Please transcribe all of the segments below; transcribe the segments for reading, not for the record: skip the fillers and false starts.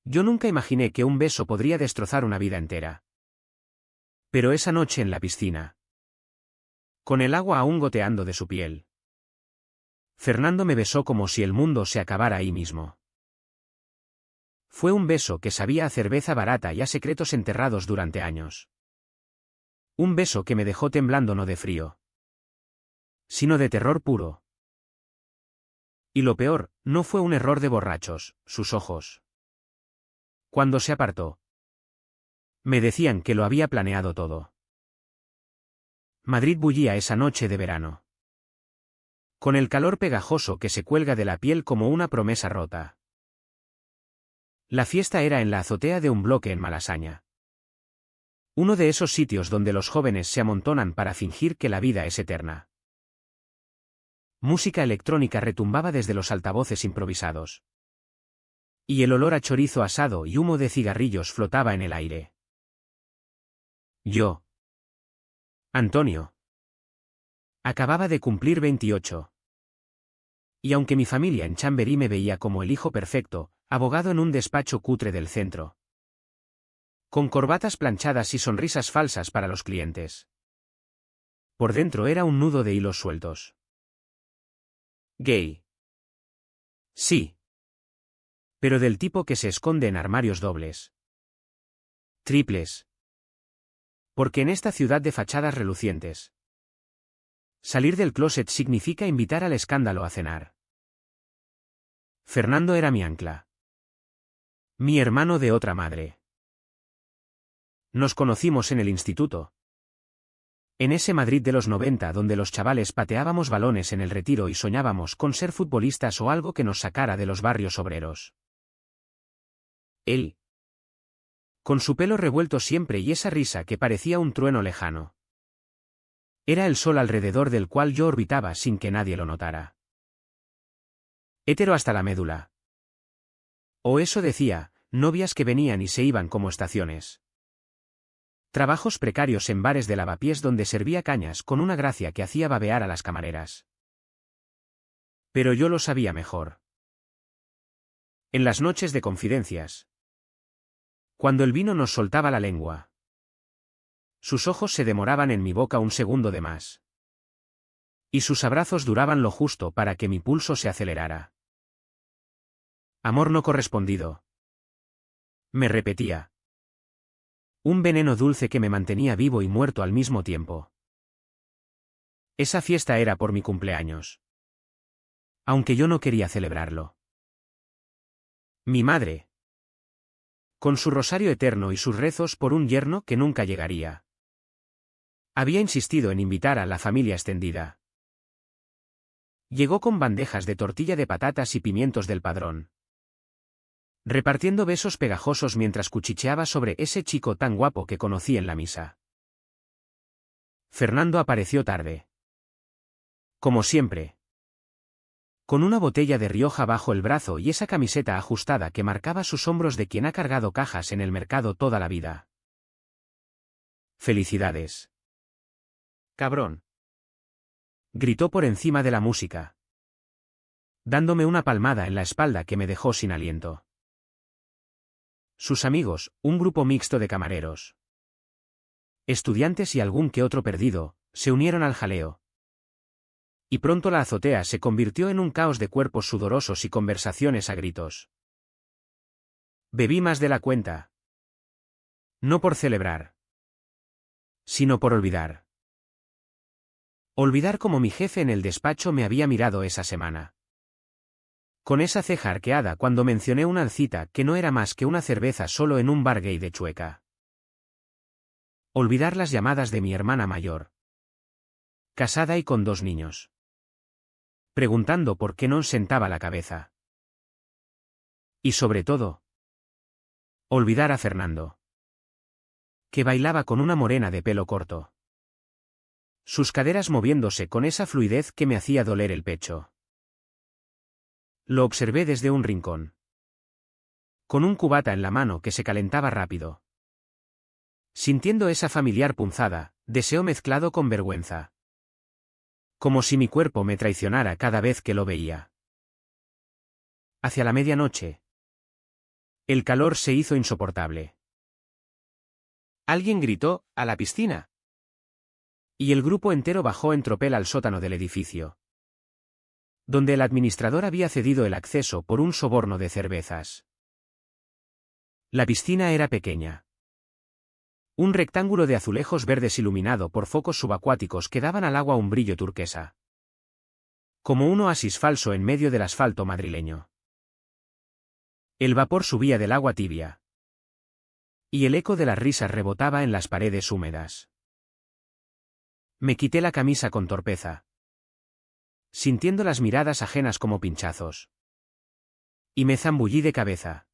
Yo nunca imaginé que un beso podría destrozar una vida entera. Pero esa noche en la piscina, con el agua aún goteando de su piel, Fernando me besó como si el mundo se acabara ahí mismo. Fue un beso que sabía a cerveza barata y a secretos enterrados durante años. Un beso que me dejó temblando no de frío, sino de terror puro. Y lo peor, no fue un error de borrachos, sus ojos. Cuando se apartó, me decían que lo había planeado todo. Madrid bullía esa noche de verano, con el calor pegajoso que se cuelga de la piel como una promesa rota. La fiesta era en la azotea de un bloque en Malasaña. Uno de esos sitios donde los jóvenes se amontonan para fingir que la vida es eterna. Música electrónica retumbaba desde los altavoces improvisados. Y el olor a chorizo asado y humo de cigarrillos flotaba en el aire. Yo, Antonio, acababa de cumplir 28. Y aunque mi familia en Chamberí me veía como el hijo perfecto, abogado en un despacho cutre del centro, con corbatas planchadas y sonrisas falsas para los clientes, por dentro era un nudo de hilos sueltos. Gay. Sí. Pero del tipo que se esconde en armarios dobles. Triples. Porque en esta ciudad de fachadas relucientes, salir del closet significa invitar al escándalo a cenar. Fernando era mi ancla. Mi hermano de otra madre. Nos conocimos en el instituto. En ese Madrid de los 90 donde los chavales pateábamos balones en el Retiro y soñábamos con ser futbolistas o algo que nos sacara de los barrios obreros. Él, con su pelo revuelto siempre y esa risa que parecía un trueno lejano, era el sol alrededor del cual yo orbitaba sin que nadie lo notara. Hétero hasta la médula. O eso decía, novias que venían y se iban como estaciones. Trabajos precarios en bares de lavapiés donde servía cañas con una gracia que hacía babear a las camareras. Pero yo lo sabía mejor. En las noches de confidencias, cuando el vino nos soltaba la lengua, sus ojos se demoraban en mi boca un segundo de más. Y sus abrazos duraban lo justo para que mi pulso se acelerara. Amor no correspondido. Me repetía. Un veneno dulce que me mantenía vivo y muerto al mismo tiempo. Esa fiesta era por mi cumpleaños. Aunque yo no quería celebrarlo. Mi madre, con su rosario eterno y sus rezos por un yerno que nunca llegaría, había insistido en invitar a la familia extendida. Llegó con bandejas de tortilla de patatas y pimientos del Padrón, repartiendo besos pegajosos mientras cuchicheaba sobre ese chico tan guapo que conocí en la misa. Fernando apareció tarde. Como siempre. Con una botella de Rioja bajo el brazo y esa camiseta ajustada que marcaba sus hombros de quien ha cargado cajas en el mercado toda la vida. Felicidades. Cabrón. Gritó por encima de la música, dándome una palmada en la espalda que me dejó sin aliento. Sus amigos, un grupo mixto de camareros, estudiantes y algún que otro perdido, se unieron al jaleo. Y pronto la azotea se convirtió en un caos de cuerpos sudorosos y conversaciones a gritos. Bebí más de la cuenta. No por celebrar, sino por olvidar. Olvidar como mi jefe en el despacho me había mirado esa semana. Con esa ceja arqueada cuando mencioné una alcita que no era más que una cerveza solo en un bar gay de Chueca. Olvidar las llamadas de mi hermana mayor, casada y con 2 niños, preguntando por qué no sentaba la cabeza. Y sobre todo, olvidar a Fernando, que bailaba con una morena de pelo corto, sus caderas moviéndose con esa fluidez que me hacía doler el pecho. Lo observé desde un rincón, con un cubata en la mano que se calentaba rápido. Sintiendo esa familiar punzada, deseo mezclado con vergüenza. Como si mi cuerpo me traicionara cada vez que lo veía. Hacia la medianoche, El calor se hizo insoportable. Alguien gritó, «¡A la piscina!». Y el grupo entero bajó en tropel al sótano del edificio, donde el administrador había cedido el acceso por un soborno de cervezas. La piscina era pequeña. Un rectángulo de azulejos verdes iluminado por focos subacuáticos que daban al agua un brillo turquesa. Como un oasis falso en medio del asfalto madrileño. El vapor subía del agua tibia. Y el eco de las risas rebotaba en las paredes húmedas. Me quité la camisa con torpeza, sintiendo las miradas ajenas como pinchazos. Y me zambullí de cabeza,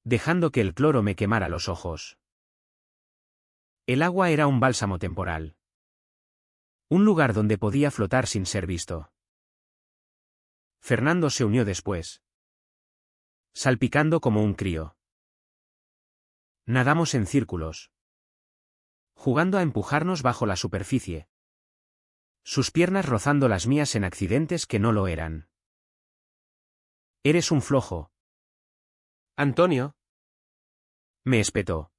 dejando que el cloro me quemara los ojos. El agua era un bálsamo temporal. Un lugar donde podía flotar sin ser visto. Fernando se unió después, salpicando como un crío. Nadamos en círculos, jugando a empujarnos bajo la superficie, sus piernas rozando las mías en accidentes que no lo eran. «Eres un flojo, Antonio», me espetó,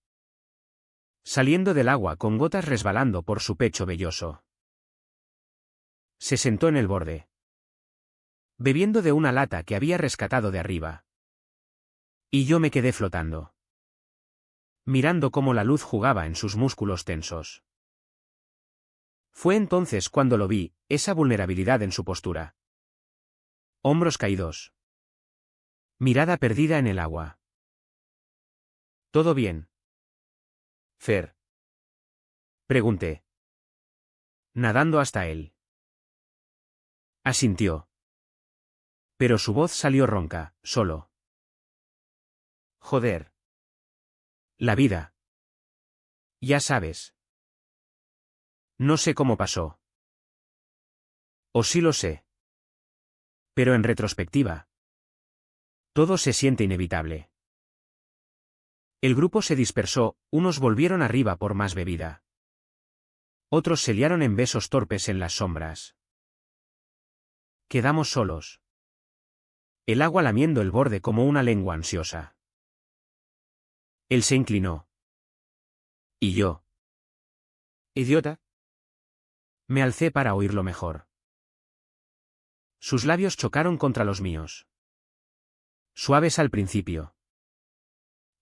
saliendo del agua con gotas resbalando por su pecho velloso. Se sentó en el borde, bebiendo de una lata que había rescatado de arriba. Y yo me quedé flotando, mirando cómo la luz jugaba en sus músculos tensos. Fue entonces cuando lo vi, esa vulnerabilidad en su postura. Hombros caídos. Mirada perdida en el agua. «¿Todo bien, Fer?», pregunté, nadando hasta él. Asintió. Pero su voz salió ronca, solo. «Joder. La vida. Ya sabes. No sé cómo pasó. O sí lo sé. Pero en retrospectiva, todo se siente inevitable». El grupo se dispersó, unos volvieron arriba por más bebida. Otros se liaron en besos torpes en las sombras. Quedamos solos. El agua lamiendo el borde como una lengua ansiosa. Él se inclinó. ¿Y yo? «Idiota». Me alcé para oírlo mejor. Sus labios chocaron contra los míos. Suaves al principio.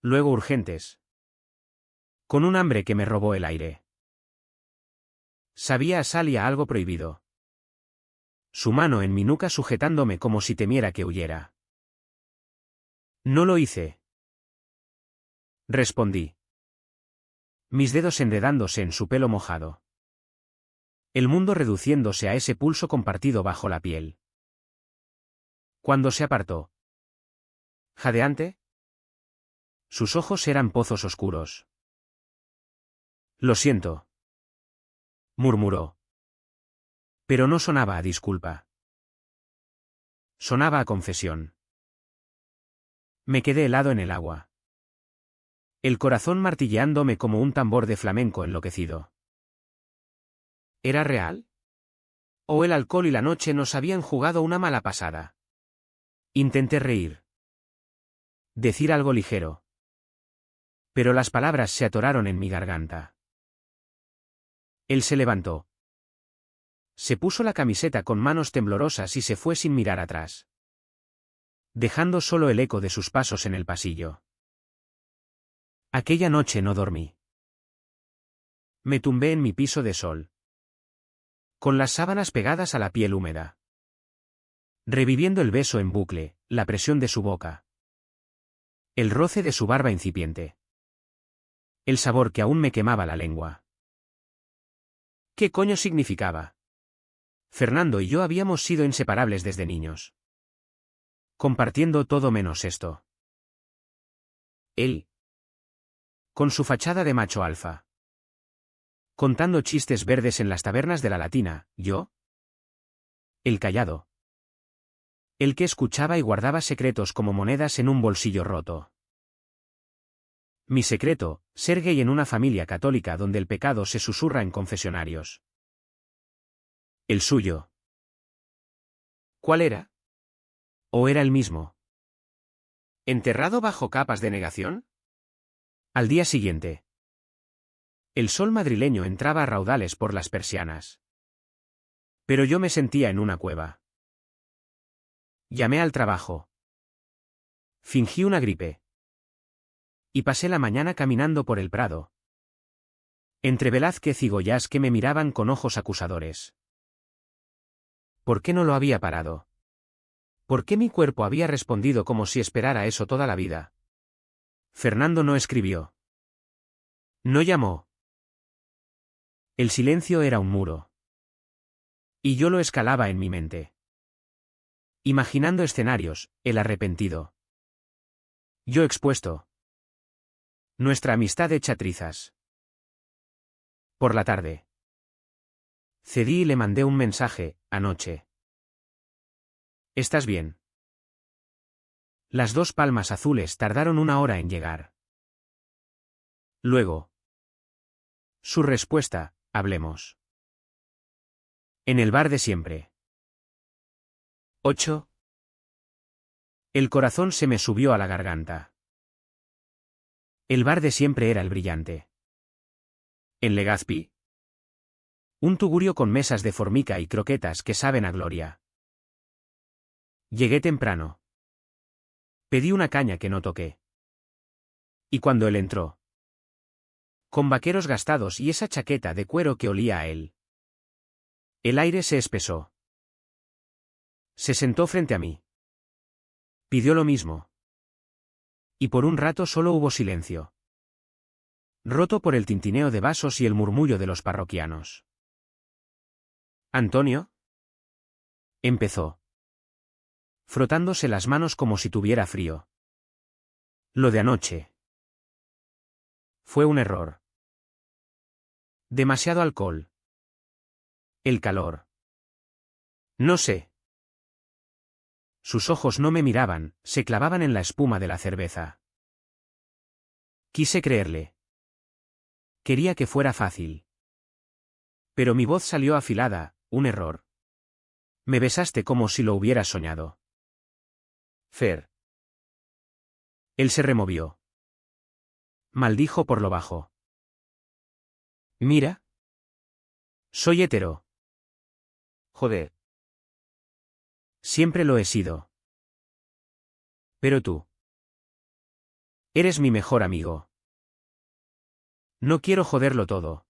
Luego urgentes. Con un hambre que me robó el aire. Sabía a sal y a algo prohibido. Su mano en mi nuca sujetándome como si temiera que huyera. «No lo hice», respondí, mis dedos enredándose en su pelo mojado. El mundo reduciéndose a ese pulso compartido bajo la piel. Cuando se apartó, jadeante, sus ojos eran pozos oscuros. «Lo siento», murmuró. Pero no sonaba a disculpa. Sonaba a confesión. Me quedé helado en el agua, el corazón martilleándome como un tambor de flamenco enloquecido. ¿Era real? ¿O el alcohol y la noche nos habían jugado una mala pasada? Intenté reír. Decir algo ligero. Pero las palabras se atoraron en mi garganta. Él se levantó. Se puso la camiseta con manos temblorosas y se fue sin mirar atrás, dejando solo el eco de sus pasos en el pasillo. Aquella noche no dormí. Me tumbé en mi piso de sol, con las sábanas pegadas a la piel húmeda, reviviendo el beso en bucle, la presión de su boca, el roce de su barba incipiente, el sabor que aún me quemaba la lengua. ¿Qué coño significaba? Fernando y yo habíamos sido inseparables desde niños, compartiendo todo menos esto. Él, con su fachada de macho alfa, contando chistes verdes en las tabernas de la Latina, yo, el callado, el que escuchaba y guardaba secretos como monedas en un bolsillo roto. Mi secreto, ser gay en una familia católica donde el pecado se susurra en confesionarios. El suyo. ¿Cuál era? ¿O era el mismo? ¿Enterrado bajo capas de negación? Al día siguiente. El sol madrileño entraba a raudales por las persianas. Pero yo me sentía en una cueva. Llamé al trabajo. Fingí una gripe. Y pasé la mañana caminando por el prado. Entre Velázquez y Goyas que me miraban con ojos acusadores. ¿Por qué no lo había parado? ¿Por qué mi cuerpo había respondido como si esperara eso toda la vida? Fernando no escribió. No llamó. El silencio era un muro. Y yo lo escalaba en mi mente. Imaginando escenarios, el arrepentido. Yo expuesto. Nuestra amistad hecha trizas. Por la tarde. Cedí y le mandé un mensaje, anoche. ¿Estás bien? Las 2 palmas azules tardaron 1 hora en llegar. Luego. Su respuesta, hablemos. En el bar de siempre. 8. El corazón se me subió a la garganta. El bar de siempre era el brillante. En Legazpi. Un tugurio con mesas de formica y croquetas que saben a gloria. Llegué temprano. Pedí una caña que no toqué. Y cuando él entró, con vaqueros gastados y esa chaqueta de cuero que olía a él, el aire se espesó. Se sentó frente a mí. Pidió lo mismo. Y por un rato solo hubo silencio. Roto por el tintineo de vasos y el murmullo de los parroquianos. ¿Antonio? Empezó. Frotándose las manos como si tuviera frío. Lo de anoche. Fue un error. Demasiado alcohol. El calor. No sé. Sus ojos no me miraban, se clavaban en la espuma de la cerveza. Quise creerle. Quería que fuera fácil. Pero mi voz salió afilada, un error. Me besaste como si lo hubieras soñado. Fer. Él se removió. Maldijo por lo bajo. Mira. Soy hetero. Joder. Siempre lo he sido. Pero tú. Eres mi mejor amigo. No quiero joderlo todo.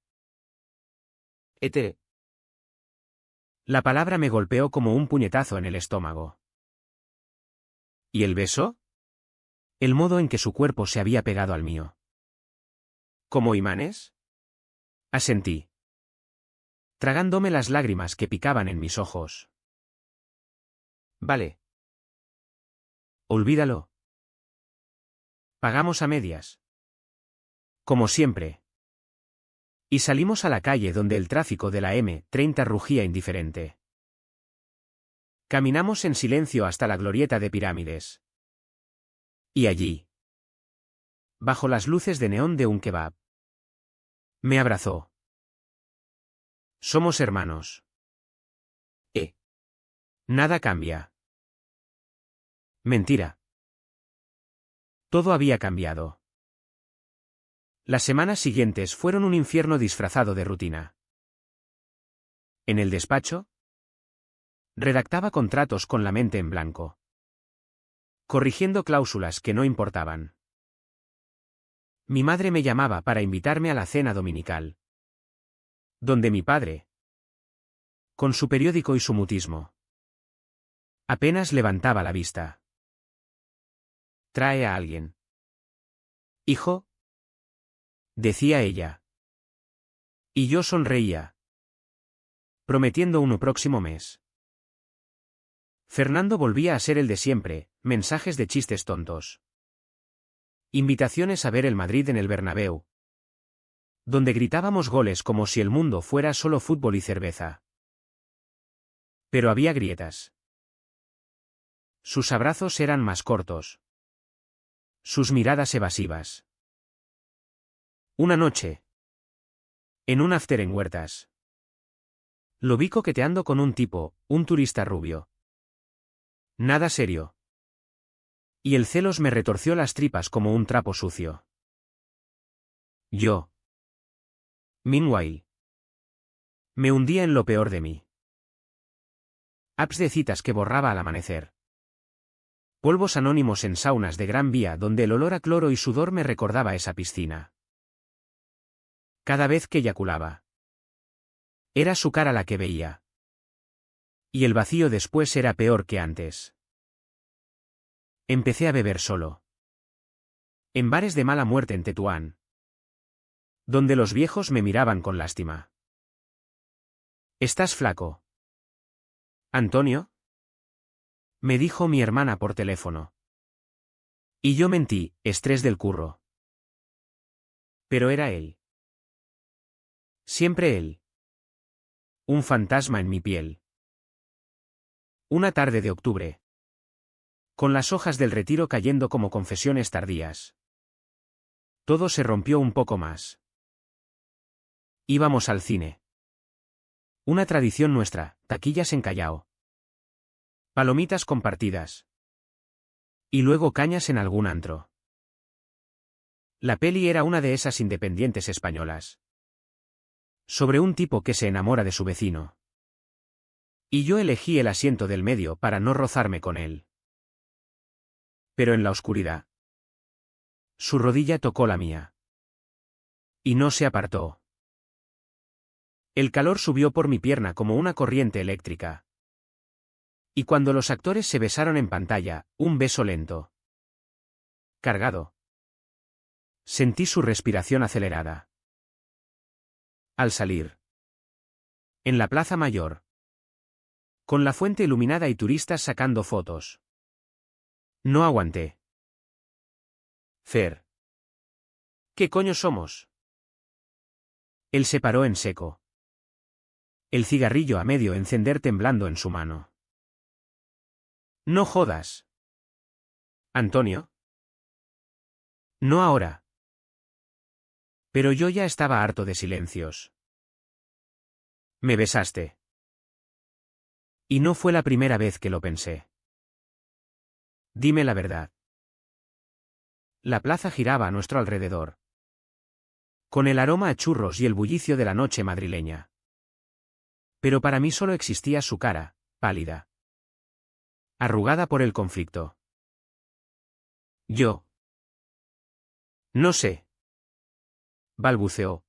La palabra me golpeó como un puñetazo en el estómago. ¿Y el beso? El modo en que su cuerpo se había pegado al mío. ¿Como imanes? Asentí. Tragándome las lágrimas que picaban en mis ojos. Vale. Olvídalo. Pagamos a medias. Como siempre. Y salimos a la calle donde el tráfico de la M30 rugía indiferente. Caminamos en silencio hasta la glorieta de Pirámides. Y allí, bajo las luces de neón de un kebab, me abrazó. Somos hermanos. Nada cambia. Mentira. Todo había cambiado. Las semanas siguientes fueron un infierno disfrazado de rutina. En el despacho, redactaba contratos con la mente en blanco, corrigiendo cláusulas que no importaban. Mi madre me llamaba para invitarme a la cena dominical, donde mi padre, con su periódico y su mutismo, apenas levantaba la vista. Trae a alguien. Hijo, decía ella. Y yo sonreía, prometiendo uno próximo mes. Fernando volvía a ser el de siempre, mensajes de chistes tontos. Invitaciones a ver el Madrid en el Bernabéu, donde gritábamos goles como si el mundo fuera solo fútbol y cerveza. Pero había grietas. Sus abrazos eran más cortos. Sus miradas evasivas. Una noche, en un after en Huertas, lo vi coqueteando con un tipo, un turista rubio. Nada serio. Y el celos me retorció las tripas como un trapo sucio. Yo. Meanwhile. Me hundía en lo peor de mí. Apps de citas que borraba al amanecer. Polvos anónimos en saunas de Gran Vía donde el olor a cloro y sudor me recordaba esa piscina. Cada vez que eyaculaba. Era su cara la que veía. Y el vacío después era peor que antes. Empecé a beber solo. En bares de mala muerte en Tetuán. Donde los viejos me miraban con lástima. ¿Estás flaco? ¿Antonio? Me dijo mi hermana por teléfono. Y yo mentí, estrés del curro. Pero era él. Siempre él. Un fantasma en mi piel. Una tarde de octubre. Con las hojas del retiro cayendo como confesiones tardías. Todo se rompió un poco más. Íbamos al cine. Una tradición nuestra, taquillas en Callao. Palomitas compartidas. Y luego cañas en algún antro. La peli era una de esas independientes españolas. Sobre un tipo que se enamora de su vecino. Y yo elegí el asiento del medio para no rozarme con él. Pero en la oscuridad. Su rodilla tocó la mía. Y no se apartó. El calor subió por mi pierna como una corriente eléctrica. Y cuando los actores se besaron en pantalla, un beso lento. Cargado. Sentí su respiración acelerada. Al salir. En la Plaza Mayor. Con la fuente iluminada y turistas sacando fotos. No aguanté. Fer. ¿Qué coño somos? Él se paró en seco. El cigarrillo a medio encender temblando en su mano. No jodas. ¿Antonio? No ahora. Pero yo ya estaba harto de silencios. Me besaste. Y no fue la primera vez que lo pensé. Dime la verdad. La plaza giraba a nuestro alrededor. Con el aroma a churros y el bullicio de la noche madrileña. Pero para mí solo existía su cara, pálida. Arrugada por el conflicto. Yo. No sé. Balbuceó.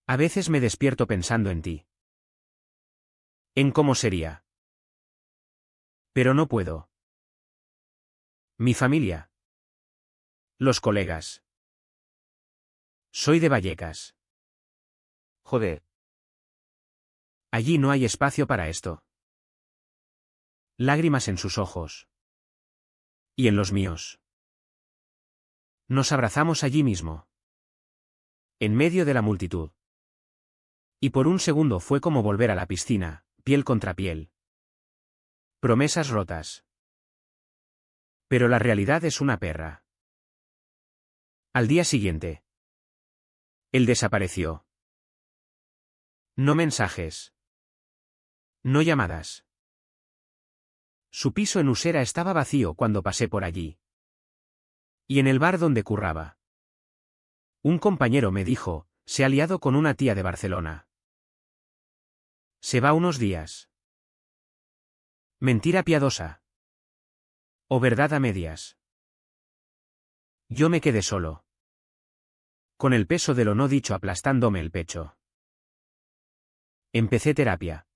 A veces me despierto pensando en ti. En cómo sería. Pero no puedo. Mi familia. Los colegas. Soy de Vallecas. Joder. Allí no hay espacio para esto. Lágrimas en sus ojos. Y en los míos. Nos abrazamos allí mismo. En medio de la multitud. Y por un segundo fue como volver a la piscina, piel contra piel. Promesas rotas. Pero la realidad es una perra. Al día siguiente. Él desapareció. No mensajes. No llamadas. Su piso en Usera estaba vacío cuando pasé por allí. Y en el bar donde curraba. Un compañero me dijo, se ha liado con una tía de Barcelona. Se va unos días. Mentira piadosa. O verdad a medias. Yo me quedé solo. Con el peso de lo no dicho aplastándome el pecho. Empecé terapia.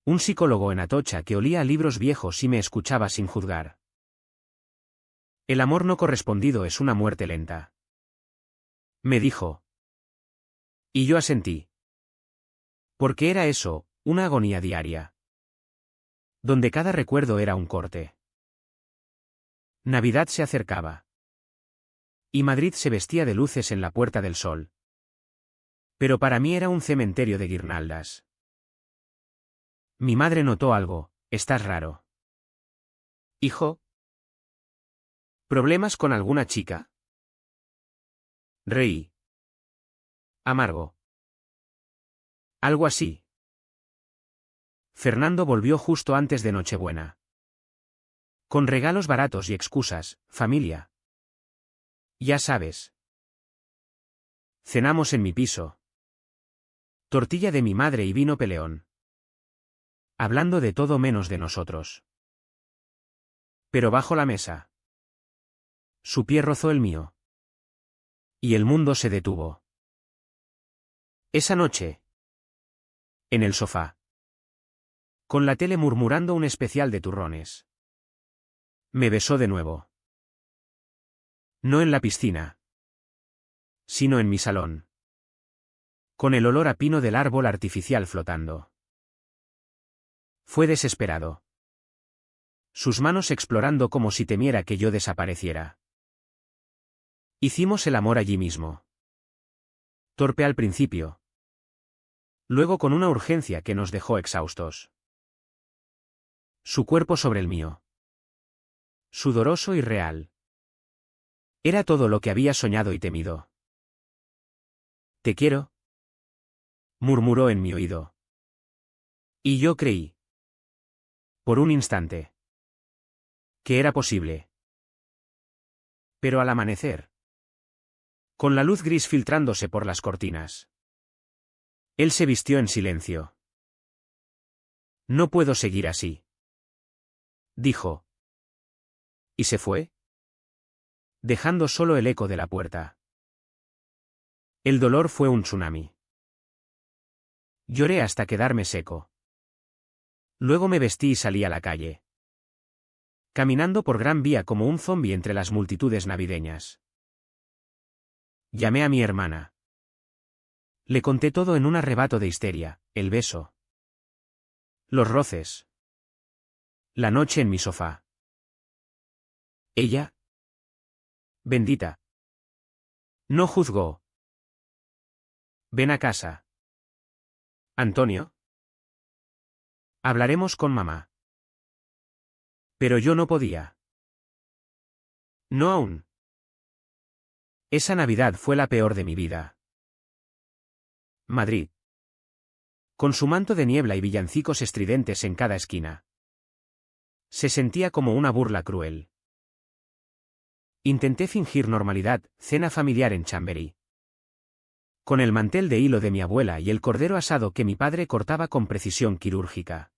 Un psicólogo en Atocha que olía a libros viejos y me escuchaba sin juzgar. El amor no correspondido es una muerte lenta. Me dijo. Y yo asentí. Porque era eso, una agonía diaria. Donde cada recuerdo era un corte. Navidad se acercaba. Y Madrid se vestía de luces en la Puerta del Sol. Pero para mí era un cementerio de guirnaldas. Mi madre notó algo, estás raro. Hijo. ¿Problemas con alguna chica? Reí. Amargo. Algo así. Fernando volvió justo antes de Nochebuena. Con regalos baratos y excusas, familia. Ya sabes. Cenamos en mi piso. Tortilla de mi madre y vino peleón. Hablando de todo menos de nosotros. Pero bajo la mesa. Su pie rozó el mío. Y el mundo se detuvo. Esa noche. En el sofá. Con la tele murmurando un especial de turrones. Me besó de nuevo. No en la piscina. Sino en mi salón. Con el olor a pino del árbol artificial flotando. Fue desesperado. Sus manos explorando como si temiera que yo desapareciera. Hicimos el amor allí mismo. Torpe al principio. Luego con una urgencia que nos dejó exhaustos. Su cuerpo sobre el mío. Sudoroso y real. Era todo lo que había soñado y temido. «Te quiero», murmuró en mi oído. Y yo creí. Por un instante. Que era posible. Pero al amanecer. Con la luz gris filtrándose por las cortinas. Él se vistió en silencio. «No puedo seguir así», dijo. Y se fue. Dejando solo el eco de la puerta. El dolor fue un tsunami. Lloré hasta quedarme seco. Luego me vestí y salí a la calle. Caminando por Gran Vía como un zombi entre las multitudes navideñas. Llamé a mi hermana. Le conté todo en un arrebato de histeria, el beso. Los roces. La noche en mi sofá. Ella. Bendita. No juzgó. Ven a casa. Antonio. Hablaremos con mamá. Pero yo no podía. No aún. Esa Navidad fue la peor de mi vida. Madrid. Con su manto de niebla y villancicos estridentes en cada esquina. Se sentía como una burla cruel. Intenté fingir normalidad, cena familiar en Chamberí. Con el mantel de hilo de mi abuela y el cordero asado que mi padre cortaba con precisión quirúrgica.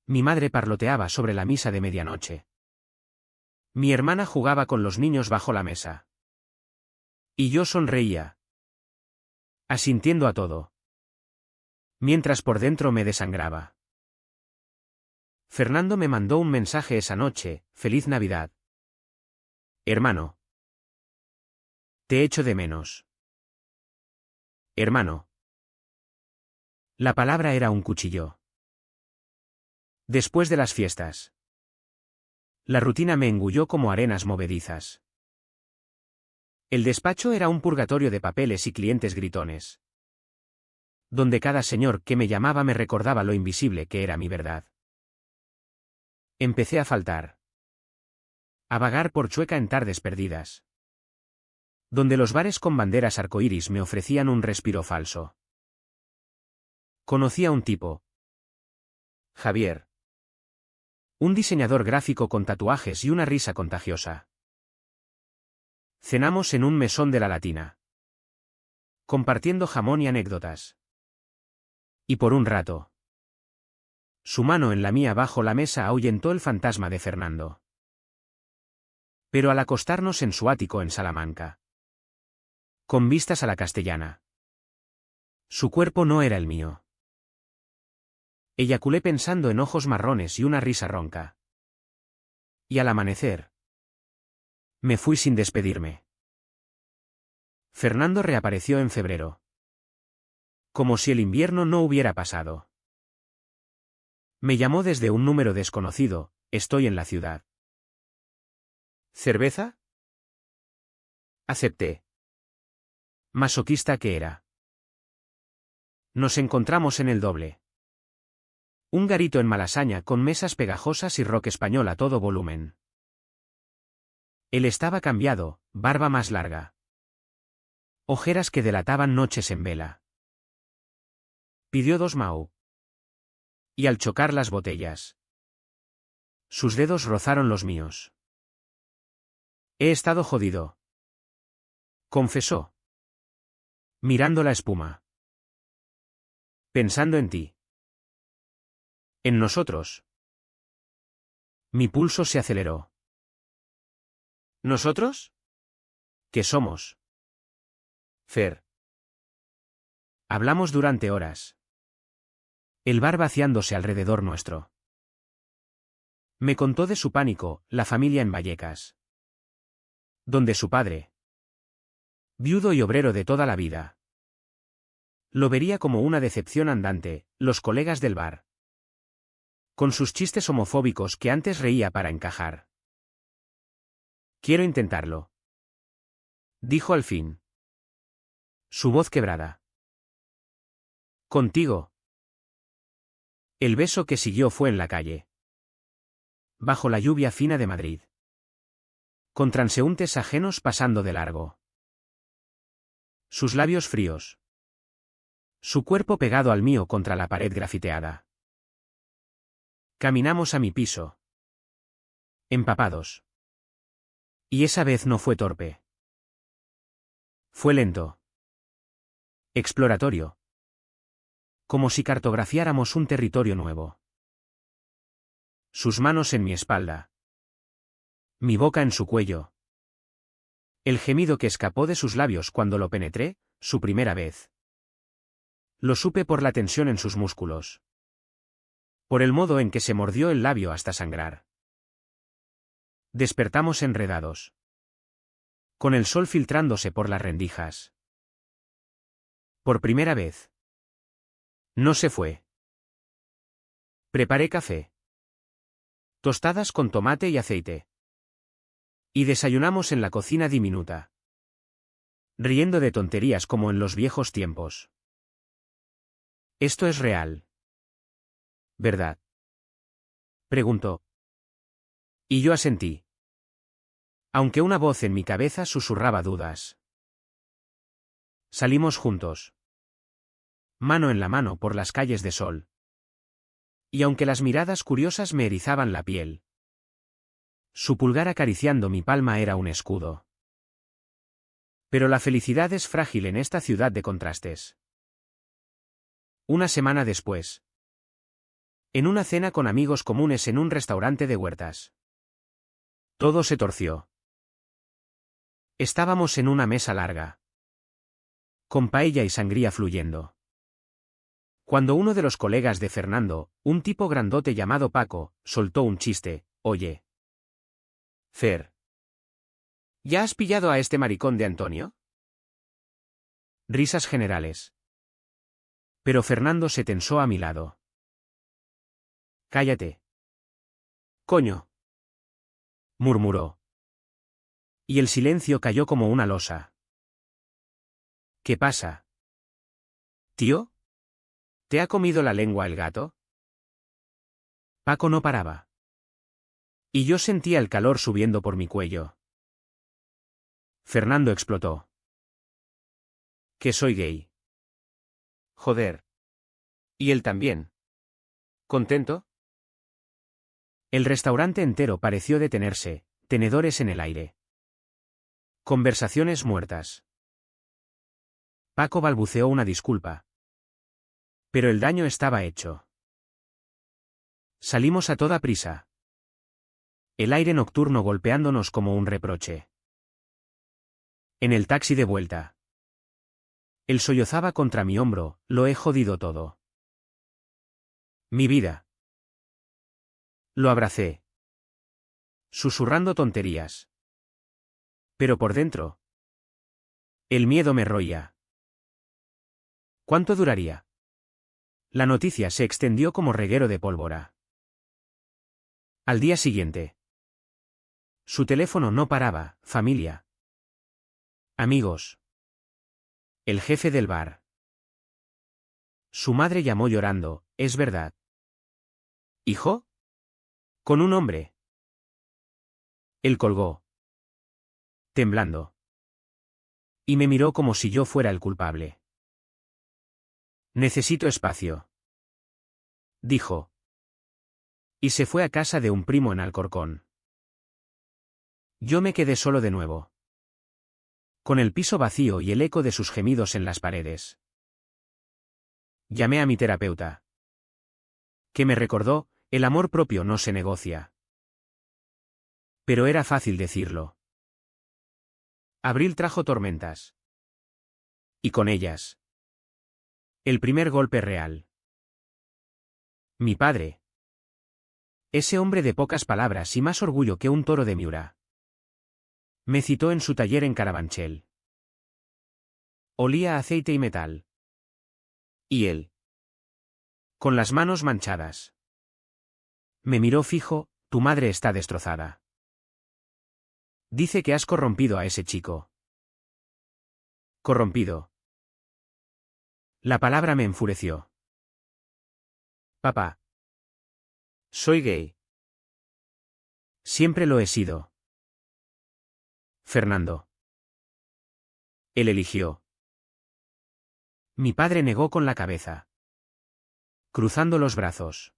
Mi madre parloteaba sobre la misa de medianoche. Mi hermana jugaba con los niños bajo la mesa. Y yo sonreía. Asintiendo a todo. Mientras por dentro me desangraba. Fernando me mandó un mensaje esa noche: «Feliz Navidad. Hermano. Te echo de menos». Hermano. La palabra era un cuchillo. Después de las fiestas. La rutina me engulló como arenas movedizas. El despacho era un purgatorio de papeles y clientes gritones. Donde cada señor que me llamaba me recordaba lo invisible que era mi verdad. Empecé a faltar. A vagar por Chueca en tardes perdidas. Donde los bares con banderas arcoíris me ofrecían un respiro falso. Conocí a un tipo. Javier. Un diseñador gráfico con tatuajes y una risa contagiosa. Cenamos en un mesón de la Latina. Compartiendo jamón y anécdotas. Y por un rato. Su mano en la mía bajo la mesa ahuyentó el fantasma de Fernando. Pero al acostarnos en su ático en Salamanca. Con vistas a la Castellana. Su cuerpo no era el mío. Eyaculé pensando en ojos marrones y una risa ronca. Y al amanecer. Me fui sin despedirme. Fernando reapareció en febrero. Como si el invierno no hubiera pasado. Me llamó desde un número desconocido: «Estoy en la ciudad». ¿Cerveza? Acepté. Masoquista que era. Nos encontramos en el Doble. Un garito en Malasaña con mesas pegajosas y rock español a todo volumen. Él estaba cambiado, barba más larga. Ojeras que delataban noches en vela. Pidió 2 Mau. Y al chocar las botellas. Sus dedos rozaron los míos. He estado jodido, confesó, mirando la espuma. Pensando en ti. En nosotros. Mi pulso se aceleró. ¿Nosotros? ¿Qué somos? Fer. Hablamos durante horas. El bar vaciándose alrededor nuestro. Me contó de su pánico, la familia en Vallecas. Donde su padre, viudo y obrero de toda la vida, lo vería como una decepción andante, los colegas del bar. Con sus chistes homofóbicos que antes reía para encajar. Quiero intentarlo, dijo al fin. Su voz quebrada. Contigo. El beso que siguió fue en la calle. Bajo la lluvia fina de Madrid. Con transeúntes ajenos pasando de largo. Sus labios fríos. Su cuerpo pegado al mío contra la pared grafiteada. Caminamos a mi piso. Empapados. Y esa vez no fue torpe. Fue lento. Exploratorio. Como si cartografiáramos un territorio nuevo. Sus manos en mi espalda. Mi boca en su cuello. El gemido que escapó de sus labios cuando lo penetré, su primera vez. Lo supe por la tensión en sus músculos. Por el modo en que se mordió el labio hasta sangrar. Despertamos enredados. Con el sol filtrándose por las rendijas. Por primera vez. No se fue. Preparé café. Tostadas con tomate y aceite. Y desayunamos en la cocina diminuta. Riendo de tonterías como en los viejos tiempos. Esto es real. ¿Verdad? Preguntó. Y yo asentí. Aunque una voz en mi cabeza susurraba dudas. Salimos juntos. Mano en la mano por las calles de Sol. Y aunque las miradas curiosas me erizaban la piel. Su pulgar acariciando mi palma era un escudo. Pero la felicidad es frágil en esta ciudad de contrastes. Una semana después. En una cena con amigos comunes en un restaurante de Huertas. Todo se torció. Estábamos en una mesa larga. Con paella y sangría fluyendo. Cuando uno de los colegas de Fernando, un tipo grandote llamado Paco, soltó un chiste, oye. Fer. ¿Ya has pillado a este maricón de Antonio? Risas generales. Pero Fernando se tensó a mi lado. Cállate. Coño. Murmuró. Y el silencio cayó como una losa. ¿Qué pasa? ¿Tío? ¿Te ha comido la lengua el gato? Paco no paraba. Y yo sentía el calor subiendo por mi cuello. Fernando explotó. Que soy gay. Joder. Y él también. ¿Contento? El restaurante entero pareció detenerse, tenedores en el aire. Conversaciones muertas. Paco balbuceó una disculpa. Pero el daño estaba hecho. Salimos a toda prisa. El aire nocturno golpeándonos como un reproche. En el taxi de vuelta. Él sollozaba contra mi hombro, lo he jodido todo. Mi vida. Lo abracé. Susurrando tonterías. Pero por dentro. El miedo me roía. ¿Cuánto duraría? La noticia se extendió como reguero de pólvora. Al día siguiente. Su teléfono no paraba, familia. Amigos. El jefe del bar. Su madre llamó llorando, ¿es verdad? ¿Hijo? Con un hombre. Él colgó. Temblando. Y me miró como si yo fuera el culpable. Necesito espacio. Dijo. Y se fue a casa de un primo en Alcorcón. Yo me quedé solo de nuevo. Con el piso vacío y el eco de sus gemidos en las paredes. Llamé a mi terapeuta. Que me recordó, el amor propio no se negocia. Pero era fácil decirlo. Abril trajo tormentas. Y con ellas. El primer golpe real. Mi padre. Ese hombre de pocas palabras y más orgullo que un toro de Miura. Me citó en su taller en Carabanchel. Olía a aceite y metal. Y él. Con las manos manchadas. Me miró fijo, tu madre está destrozada. Dice que has corrompido a ese chico. Corrompido. La palabra me enfureció. Papá. Soy gay. Siempre lo he sido. Fernando. Él eligió. Mi padre negó con la cabeza. Cruzando los brazos.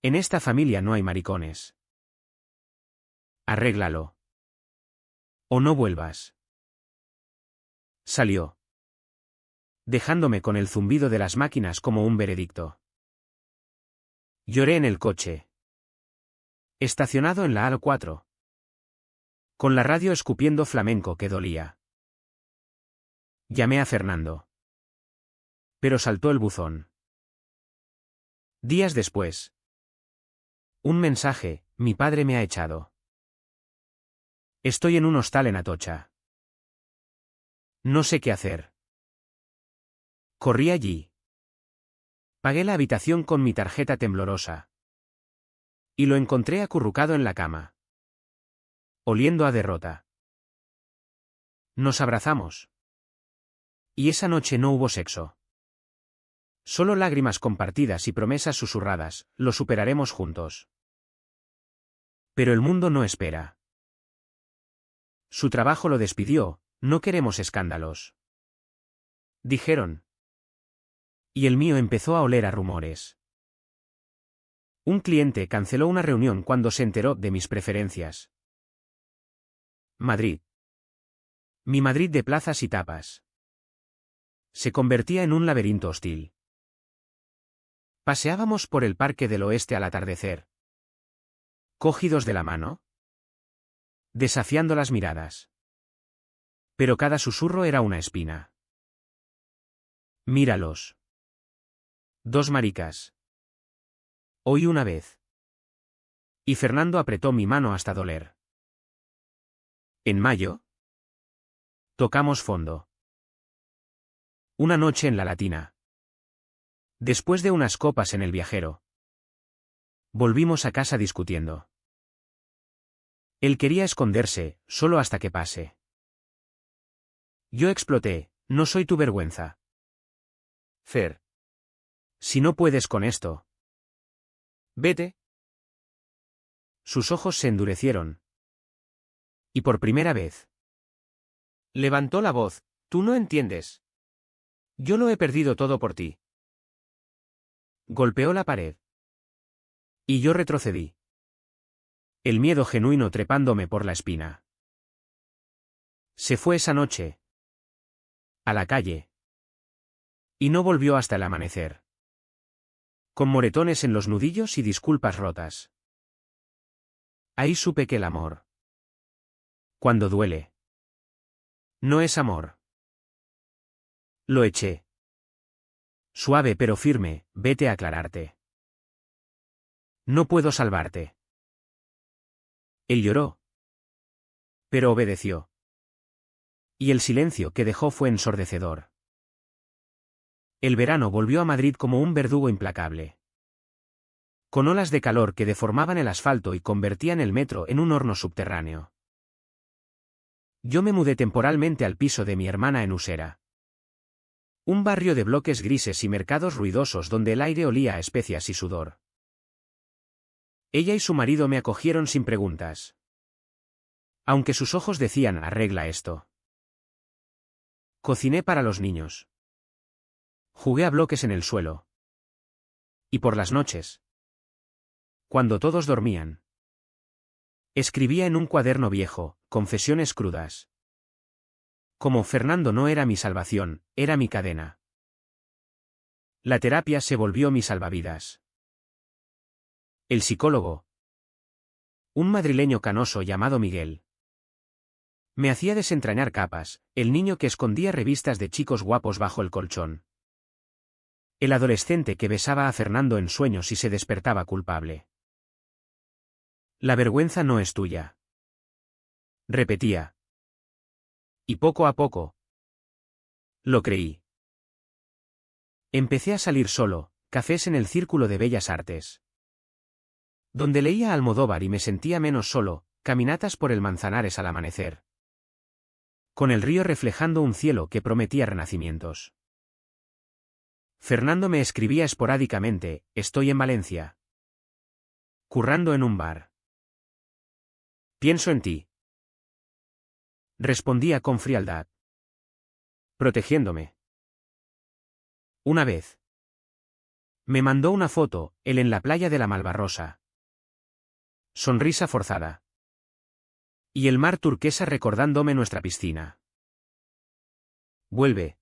En esta familia no hay maricones. Arréglalo. O no vuelvas. Salió. Dejándome con el zumbido de las máquinas como un veredicto. Lloré en el coche. Estacionado en la A4. Con la radio escupiendo flamenco que dolía. Llamé a Fernando. Pero saltó el buzón. Días después. Un mensaje, mi padre me ha echado. Estoy en un hostal en Atocha. No sé qué hacer. Corrí allí. Pagué la habitación con mi tarjeta temblorosa. Y lo encontré acurrucado en la cama. Oliendo a derrota. Nos abrazamos. Y esa noche no hubo sexo. Solo lágrimas compartidas y promesas susurradas, lo superaremos juntos. Pero el mundo no espera. Su trabajo lo despidió, no queremos escándalos. Dijeron. Y el mío empezó a oler a rumores. Un cliente canceló una reunión cuando se enteró de mis preferencias. Madrid. Mi Madrid de plazas y tapas. Se convertía en un laberinto hostil. Paseábamos por el Parque del Oeste al atardecer. Cogidos de la mano. Desafiando las miradas. Pero cada susurro era una espina. Míralos. Dos maricas. Oí una vez. Y Fernando apretó mi mano hasta doler. En mayo. Tocamos fondo. Una noche en la Latina. Después de unas copas en el Viajero. Volvimos a casa discutiendo. Él quería esconderse, solo hasta que pase. Yo exploté, no soy tu vergüenza. Fer. Si no puedes con esto. Vete. Sus ojos se endurecieron. Y por primera vez. Levantó la voz, tú no entiendes. Yo lo he perdido todo por ti. Golpeó la pared. Y yo retrocedí. El miedo genuino trepándome por la espina. Se fue esa noche. A la calle. Y no volvió hasta el amanecer. Con moretones en los nudillos y disculpas rotas. Ahí supe que el amor. Cuando duele. No es amor. Lo eché. Suave pero firme, vete a aclararte. No puedo salvarte. Él lloró. Pero obedeció. Y el silencio que dejó fue ensordecedor. El verano volvió a Madrid como un verdugo implacable. Con olas de calor que deformaban el asfalto y convertían el metro en un horno subterráneo. Yo me mudé temporalmente al piso de mi hermana en Usera. Un barrio de bloques grises y mercados ruidosos donde el aire olía a especias y sudor. Ella y su marido me acogieron sin preguntas. Aunque sus ojos decían arregla esto. Cociné para los niños. Jugué a bloques en el suelo. Y por las noches. Cuando todos dormían. Escribía en un cuaderno viejo, confesiones crudas. Como Fernando no era mi salvación, era mi cadena. La terapia se volvió mi salvavidas. El psicólogo. Un madrileño canoso llamado Miguel. Me hacía desentrañar capas, el niño que escondía revistas de chicos guapos bajo el colchón. El adolescente que besaba a Fernando en sueños y se despertaba culpable. La vergüenza no es tuya. Repetía. Y poco a poco. Lo creí. Empecé a salir solo, cafés en el Círculo de Bellas Artes. Donde leía a Almodóvar y me sentía menos solo, caminatas por el Manzanares al amanecer. Con el río reflejando un cielo que prometía renacimientos. Fernando me escribía esporádicamente, estoy en Valencia. Currando en un bar. Pienso en ti. Respondía con frialdad. Protegiéndome. Una vez. Me mandó una foto, él en la playa de la Malvarrosa. Sonrisa forzada. Y el mar turquesa recordándome nuestra piscina. Vuelve.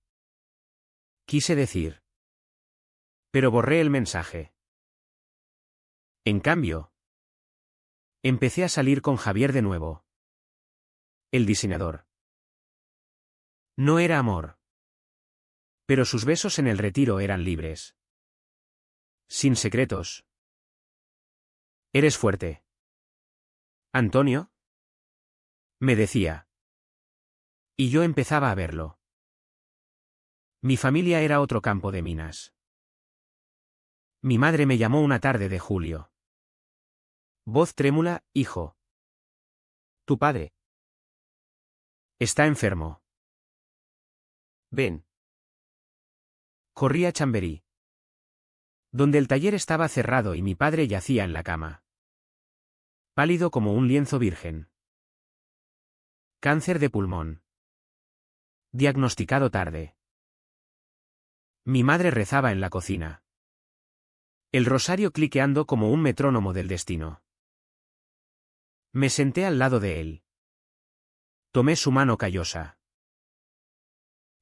Quise decir. Pero borré el mensaje. En cambio. Empecé a salir con Javier de nuevo. El diseñador. No era amor. Pero sus besos en el retiro eran libres. Sin secretos. Eres fuerte. ¿Antonio? Me decía. Y yo empezaba a verlo. Mi familia era otro campo de minas. Mi madre me llamó una tarde de julio. Voz trémula, hijo. Tu padre. Está enfermo. Ven. Corrí a Chamberí. Donde el taller estaba cerrado y mi padre yacía en la cama. Pálido como un lienzo virgen. Cáncer de pulmón. Diagnosticado tarde. Mi madre rezaba en la cocina. El rosario cliqueando como un metrónomo del destino. Me senté al lado de él. Tomé su mano callosa.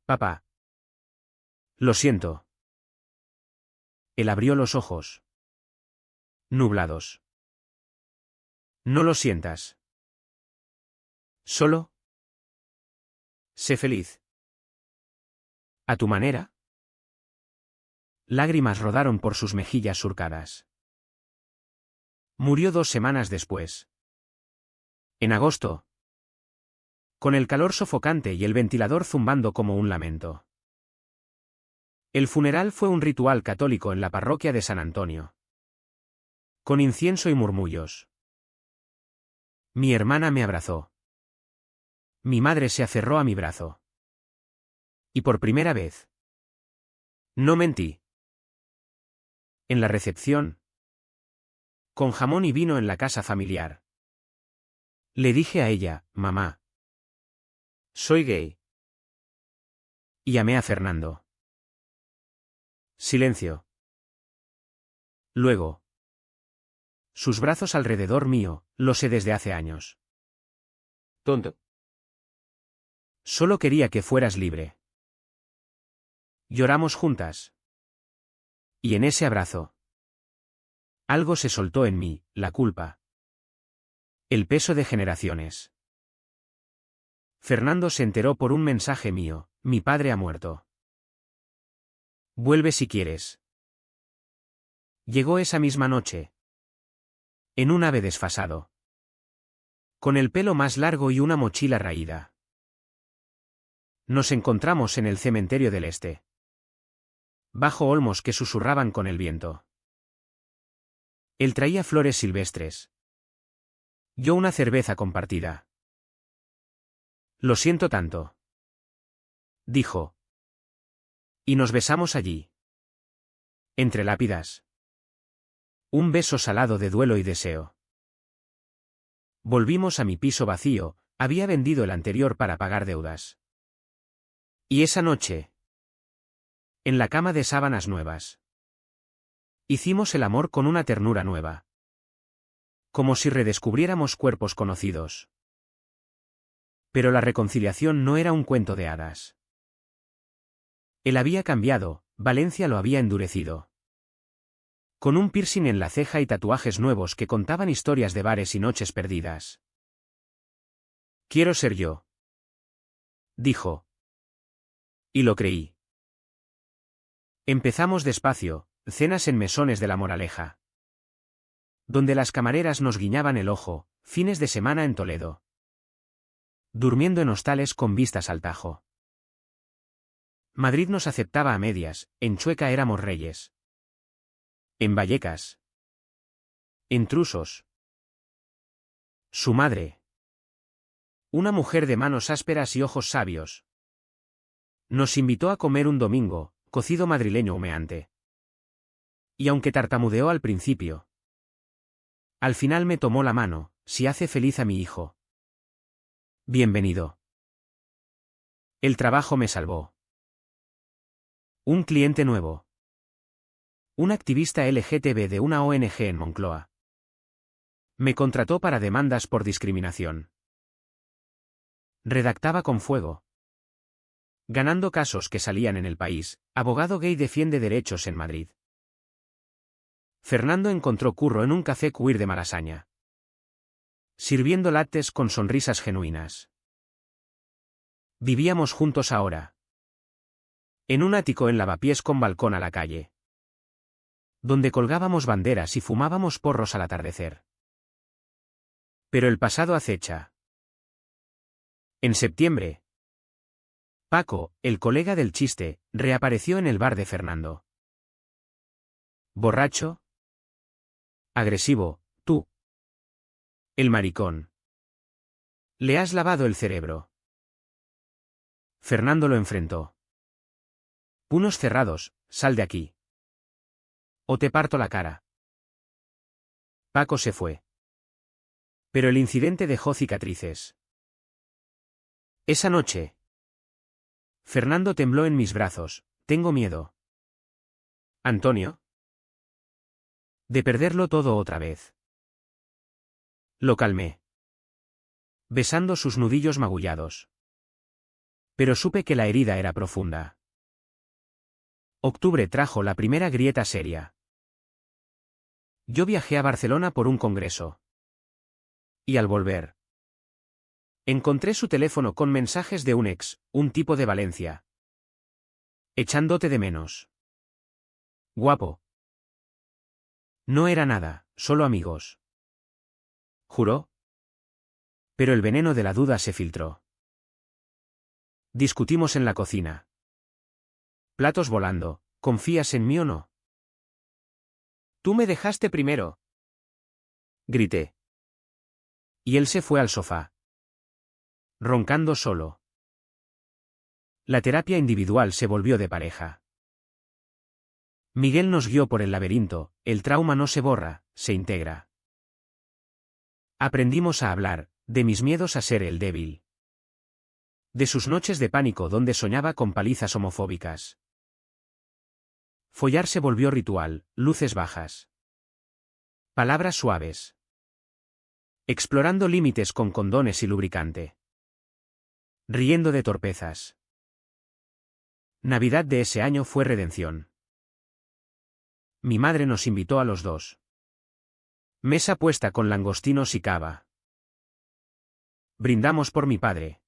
Papá. Lo siento. Él abrió los ojos. Nublados. No lo sientas. Solo. Sé feliz. ¿A tu manera? Lágrimas rodaron por sus mejillas surcadas. Murió 2 semanas después. En agosto. Con el calor sofocante y el ventilador zumbando como un lamento. El funeral fue un ritual católico en la parroquia de San Antonio. Con incienso y murmullos. Mi hermana me abrazó. Mi madre se aferró a mi brazo. Y por primera vez. No mentí. En la recepción. Con jamón y vino en la casa familiar. Le dije a ella, mamá. Soy gay. Y llamé a Fernando. Silencio. Luego. Sus brazos alrededor mío, lo sé desde hace años. Tonto. Solo quería que fueras libre. Lloramos juntas. Y en ese abrazo. Algo se soltó en mí, la culpa. El peso de generaciones. Fernando se enteró por un mensaje mío, mi padre ha muerto. Vuelve si quieres. Llegó esa misma noche. En un ave desfasado. Con el pelo más largo y una mochila raída. Nos encontramos en el cementerio del Este. Bajo olmos que susurraban con el viento. Él traía flores silvestres. Yo una cerveza compartida. Lo siento tanto. Dijo. Y nos besamos allí. Entre lápidas. Un beso salado de duelo y deseo. Volvimos a mi piso vacío, había vendido el anterior para pagar deudas. Y esa noche. En la cama de sábanas nuevas. Hicimos el amor con una ternura nueva. Como si redescubriéramos cuerpos conocidos. Pero la reconciliación no era un cuento de hadas. Él había cambiado, Valencia lo había endurecido. Con un piercing en la ceja y tatuajes nuevos que contaban historias de bares y noches perdidas. Quiero ser yo, dijo. Y lo creí. Empezamos despacio, cenas en mesones de La Moraleja, donde las camareras nos guiñaban el ojo, fines de semana en Toledo. Durmiendo en hostales con vistas al Tajo. Madrid nos aceptaba a medias, en Chueca éramos reyes. En Vallecas. Intrusos. Su madre. Una mujer de manos ásperas y ojos sabios. Nos invitó a comer un domingo, cocido madrileño humeante. Y aunque tartamudeó al principio, al final me tomó la mano, si hace feliz a mi hijo. Bienvenido. El trabajo me salvó. Un cliente nuevo. Un activista LGTB de una ONG en Moncloa. Me contrató para demandas por discriminación. Redactaba con fuego. Ganando casos que salían en El País, abogado gay defiende derechos en Madrid. Fernando encontró curro en un café queer de Malasaña. Sirviendo lattes con sonrisas genuinas. Vivíamos juntos ahora. En un ático en Lavapiés con balcón a la calle. Donde colgábamos banderas y fumábamos porros al atardecer. Pero el pasado acecha. En septiembre, Paco, el colega del chiste, reapareció en el bar de Fernando. ¿Borracho? Agresivo, tú. El maricón. Le has lavado el cerebro. Fernando lo enfrentó. Puños cerrados, sal de aquí. O te parto la cara. Paco se fue. Pero el incidente dejó cicatrices. Esa noche. Fernando tembló en mis brazos, tengo miedo. ¿Antonio? De perderlo todo otra vez. Lo calmé. Besando sus nudillos magullados. Pero supe que la herida era profunda. Octubre trajo la primera grieta seria. Yo viajé a Barcelona por un congreso. Y al volver, encontré su teléfono con mensajes de un ex, un tipo de Valencia. Echándote de menos. Guapo. No era nada, solo amigos. ¿Juró? Pero el veneno de la duda se filtró. Discutimos en la cocina. Platos volando, ¿confías en mí o no? Tú me dejaste primero. Grité. Y él se fue al sofá. Roncando solo. La terapia individual se volvió de pareja. Miguel nos guió por el laberinto, el trauma no se borra, se integra. Aprendimos a hablar, de mis miedos a ser el débil. De sus noches de pánico donde soñaba con palizas homofóbicas. Follar se volvió ritual, luces bajas. Palabras suaves. Explorando límites con condones y lubricante. Riendo de torpezas. Navidad de ese año fue redención. Mi madre nos invitó a los dos. Mesa puesta con langostinos y cava. Brindamos por mi padre.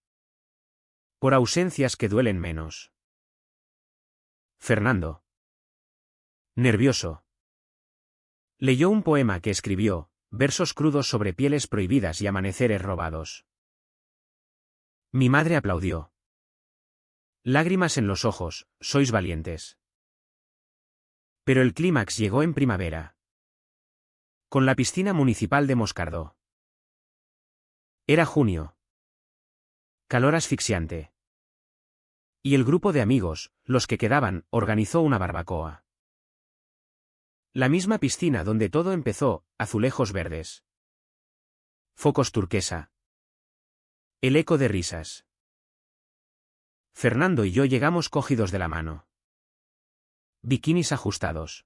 Por ausencias que duelen menos. Fernando. Nervioso. Leyó un poema que escribió, versos crudos sobre pieles prohibidas y amaneceres robados. Mi madre aplaudió. Lágrimas en los ojos, sois valientes. Pero el clímax llegó en primavera. Con la piscina municipal de Moscardó. Era junio. Calor asfixiante. Y el grupo de amigos, los que quedaban, organizó una barbacoa. La misma piscina donde todo empezó, azulejos verdes. Focos turquesa. El eco de risas. Fernando y yo llegamos cogidos de la mano. Bikinis ajustados.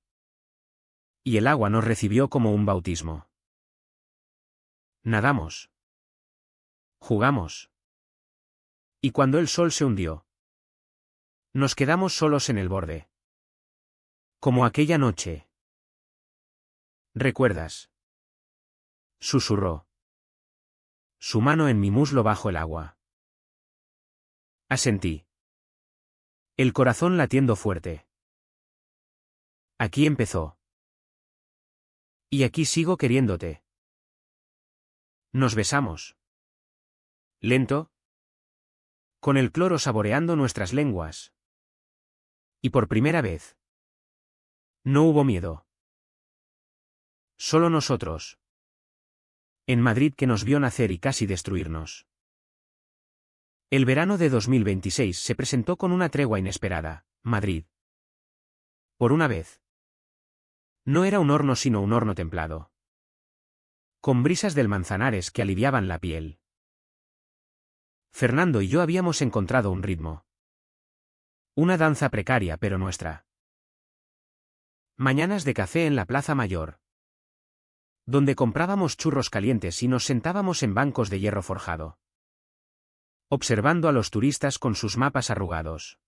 Y el agua nos recibió como un bautismo. Nadamos. Jugamos. Y cuando el sol se hundió, nos quedamos solos en el borde. Como aquella noche. ¿Recuerdas? Susurró. Su mano en mi muslo bajo el agua. Asentí. El corazón latiendo fuerte. Aquí empezó. Y aquí sigo queriéndote. Nos besamos. Lento. Con el cloro saboreando nuestras lenguas. Y por primera vez. No hubo miedo. Solo nosotros. En Madrid que nos vio nacer y casi destruirnos. El verano de 2026 se presentó con una tregua inesperada. Madrid. Por una vez. No era un horno sino un horno templado. Con brisas del Manzanares que aliviaban la piel. Fernando y yo habíamos encontrado un ritmo. Una danza precaria pero nuestra. Mañanas de café en la Plaza Mayor. Donde comprábamos churros calientes y nos sentábamos en bancos de hierro forjado. Observando a los turistas con sus mapas arrugados.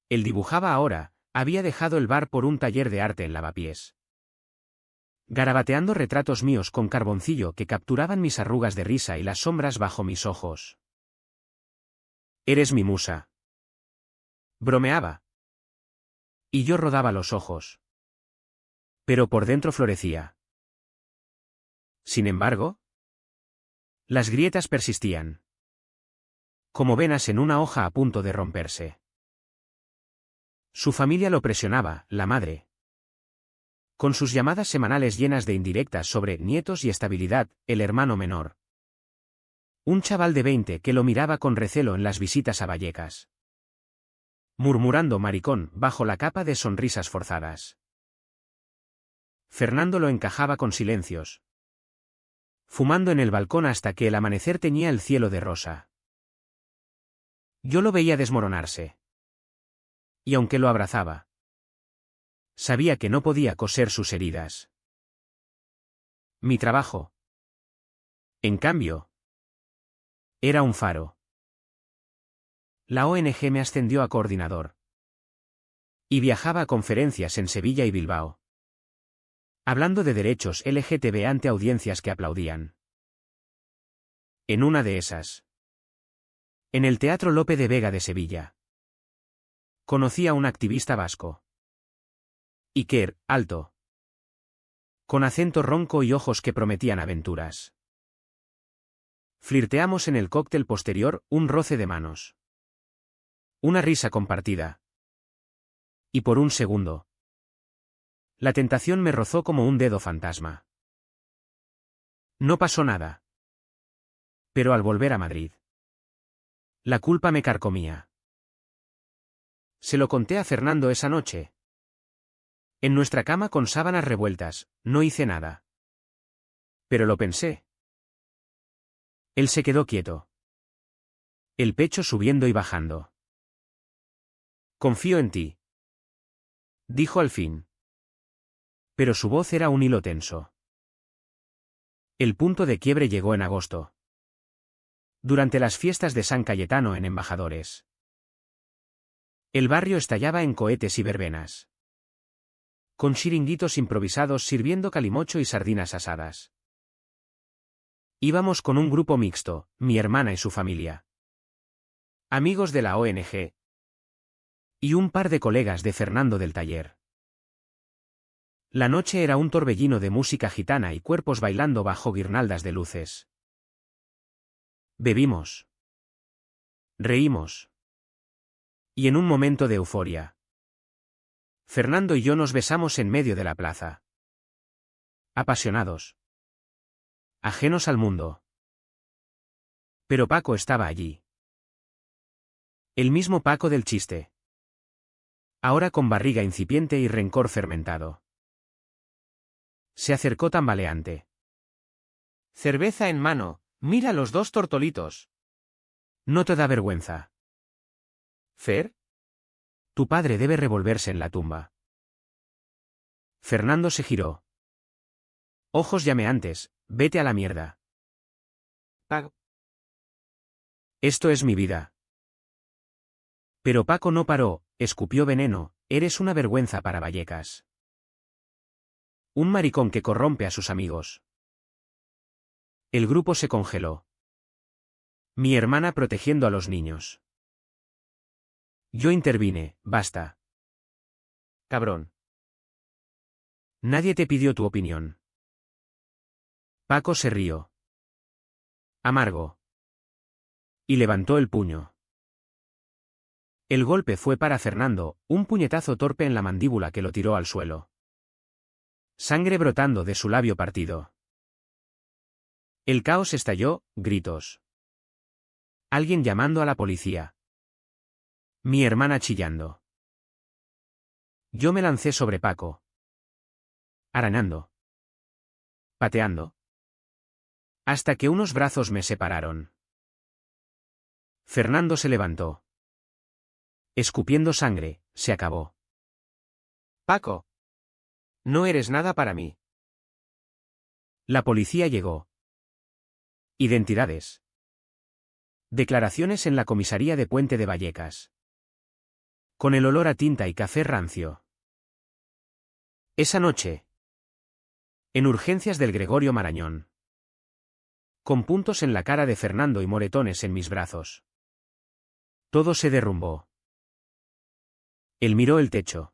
Él dibujaba ahora, había dejado el bar por un taller de arte en Lavapiés. Garabateando retratos míos con carboncillo que capturaban mis arrugas de risa y las sombras bajo mis ojos. Eres mi musa. Bromeaba. Y yo rodaba los ojos. Pero por dentro florecía. Sin embargo, las grietas persistían. Como venas en una hoja a punto de romperse. Su familia lo presionaba, la madre. Con sus llamadas semanales llenas de indirectas sobre nietos y estabilidad, el hermano menor. Un chaval de 20 que lo miraba con recelo en las visitas a Vallecas. Murmurando maricón bajo la capa de sonrisas forzadas. Fernando lo encajaba con silencios. Fumando en el balcón hasta que el amanecer teñía el cielo de rosa. Yo lo veía desmoronarse. Y aunque lo abrazaba, sabía que no podía coser sus heridas. Mi trabajo, en cambio, era un faro. La ONG me ascendió a coordinador. Y viajaba a conferencias en Sevilla y Bilbao. Hablando de derechos LGTB ante audiencias que aplaudían. En una de esas. En el Teatro Lope de Vega de Sevilla. Conocí a un activista vasco. Iker, alto. Con acento ronco y ojos que prometían aventuras. Flirteamos en el cóctel posterior, un roce de manos. Una risa compartida. Y por un segundo. La tentación me rozó como un dedo fantasma. No pasó nada. Pero al volver a Madrid. La culpa me carcomía. Se lo conté a Fernando esa noche. En nuestra cama con sábanas revueltas, no hice nada. Pero lo pensé. Él se quedó quieto. El pecho subiendo y bajando. Confío en ti. Dijo al fin. Pero su voz era un hilo tenso. El punto de quiebre llegó en agosto. Durante las fiestas de San Cayetano en Embajadores. El barrio estallaba en cohetes y verbenas. Con chiringuitos improvisados sirviendo calimocho y sardinas asadas. Íbamos con un grupo mixto, mi hermana y su familia. Amigos de la ONG. Y un par de colegas de Fernando del taller. La noche era un torbellino de música gitana y cuerpos bailando bajo guirnaldas de luces. Bebimos. Reímos. Y en un momento de euforia, Fernando y yo nos besamos en medio de la plaza. Apasionados. Ajenos al mundo. Pero Paco estaba allí. El mismo Paco del chiste. Ahora con barriga incipiente y rencor fermentado. Se acercó tambaleante. Cerveza en mano, mira los dos tortolitos. ¿No te da vergüenza? ¿Fer? Tu padre debe revolverse en la tumba. Fernando se giró. Ojos llameantes, vete a la mierda. Paco. Esto es mi vida. Pero Paco no paró, escupió veneno, eres una vergüenza para Vallecas. Un maricón que corrompe a sus amigos. El grupo se congeló. Mi hermana protegiendo a los niños. Yo intervine, basta. Cabrón. Nadie te pidió tu opinión. Paco se rió. Amargo. Y levantó el puño. El golpe fue para Fernando, un puñetazo torpe en la mandíbula que lo tiró al suelo. Sangre brotando de su labio partido. El caos estalló, gritos. Alguien llamando a la policía. Mi hermana chillando. Yo me lancé sobre Paco. Arañando. Pateando. Hasta que unos brazos me separaron. Fernando se levantó. Escupiendo sangre, se acabó. Paco. No eres nada para mí. La policía llegó. Identidades. Declaraciones en la comisaría de Puente de Vallecas. Con el olor a tinta y café rancio. Esa noche. En urgencias del Gregorio Marañón. Con puntos en la cara de Fernando y moretones en mis brazos. Todo se derrumbó. Él miró el techo.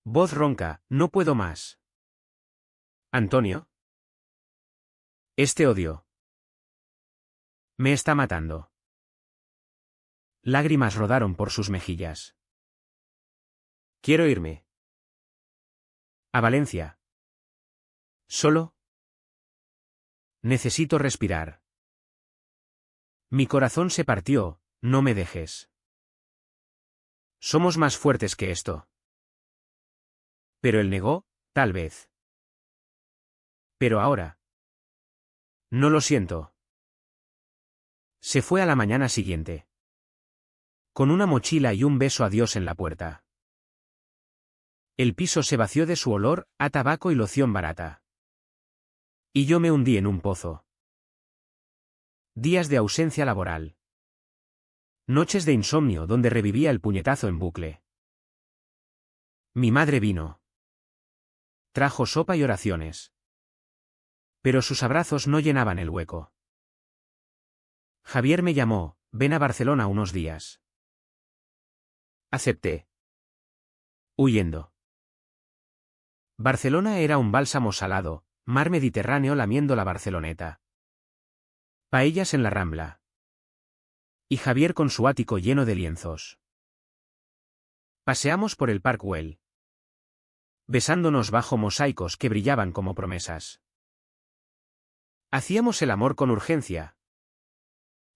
Voz ronca, no puedo más. Antonio. Este odio. Me está matando. Lágrimas rodaron por sus mejillas. Quiero irme. A Valencia. ¿Solo? Necesito respirar. Mi corazón se partió, no me dejes. Somos más fuertes que esto. Pero él negó, tal vez. Pero ahora. No lo siento. Se fue a la mañana siguiente. Con una mochila y un beso a Dios en la puerta. El piso se vació de su olor a tabaco y loción barata. Y yo me hundí en un pozo. Días de ausencia laboral. Noches de insomnio donde revivía el puñetazo en bucle. Mi madre vino. Trajo sopa y oraciones. Pero sus abrazos no llenaban el hueco. Javier me llamó, ven a Barcelona unos días. Acepté. Huyendo. Barcelona era un bálsamo salado, mar Mediterráneo lamiendo la Barceloneta. Paellas en la Rambla. Y Javier con su ático lleno de lienzos. Paseamos por el Park Güell. Besándonos bajo mosaicos que brillaban como promesas. Hacíamos el amor con urgencia.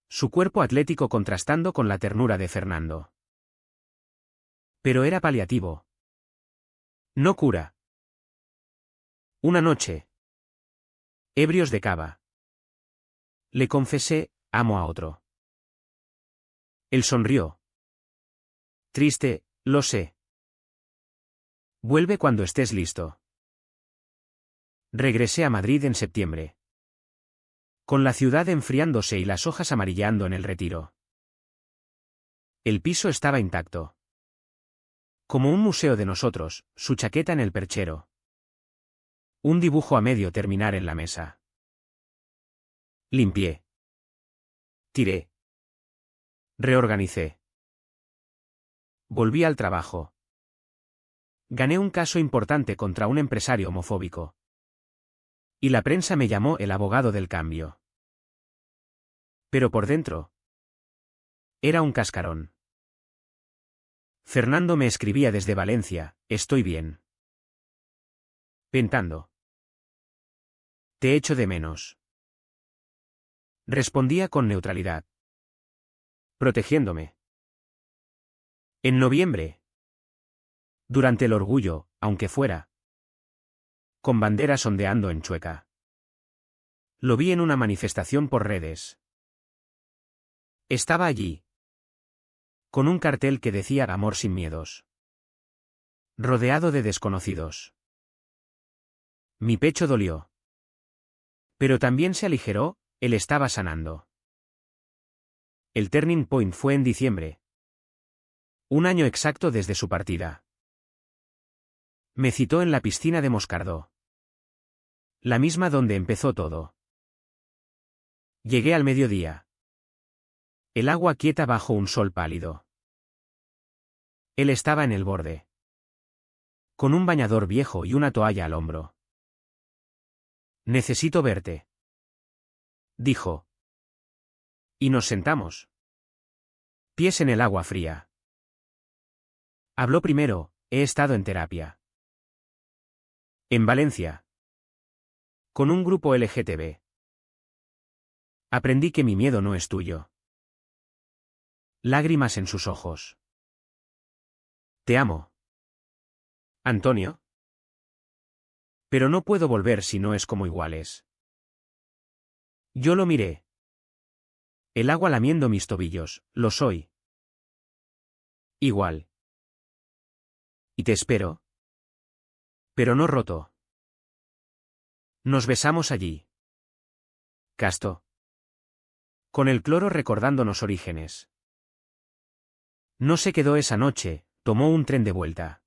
Su cuerpo atlético contrastando con la ternura de Fernando. Pero era paliativo. No cura. Una noche. Ebrios de cava. Le confesé, amo a otro. Él sonrió. Triste, lo sé. Vuelve cuando estés listo. Regresé a Madrid en septiembre. Con la ciudad enfriándose y las hojas amarillando en el retiro. El piso estaba intacto. Como un museo de nosotros, su chaqueta en el perchero. Un dibujo a medio terminar en la mesa. Limpié. Tiré. Reorganicé. Volví al trabajo. Gané un caso importante contra un empresario homofóbico. Y la prensa me llamó el abogado del cambio. Pero por dentro. Era un cascarón. Fernando me escribía desde Valencia, estoy bien. Pentando. Te echo de menos. Respondía con neutralidad. Protegiéndome. En noviembre. Durante el orgullo, aunque fuera. Con banderas ondeando en Chueca. Lo vi en una manifestación por redes. Estaba allí. Con un cartel que decía Amor sin miedos. Rodeado de desconocidos. Mi pecho dolió. Pero también se aligeró, él estaba sanando. El turning point fue en diciembre. Un año exacto desde su partida. Me citó en la piscina de Moscardó. La misma donde empezó todo. Llegué al mediodía. El agua quieta bajo un sol pálido. Él estaba en el borde. Con un bañador viejo y una toalla al hombro. Necesito verte. Dijo. Y nos sentamos. Pies en el agua fría. Habló primero, he estado en terapia. En Valencia. Con un grupo LGTB. Aprendí que mi miedo no es tuyo. Lágrimas en sus ojos. Te amo. Antonio. Pero no puedo volver si no es como iguales. Yo lo miré. El agua lamiendo mis tobillos, lo soy. Igual. Y te espero. Pero no roto. Nos besamos allí. Casto. Con el cloro recordándonos orígenes. No se quedó esa noche, tomó un tren de vuelta.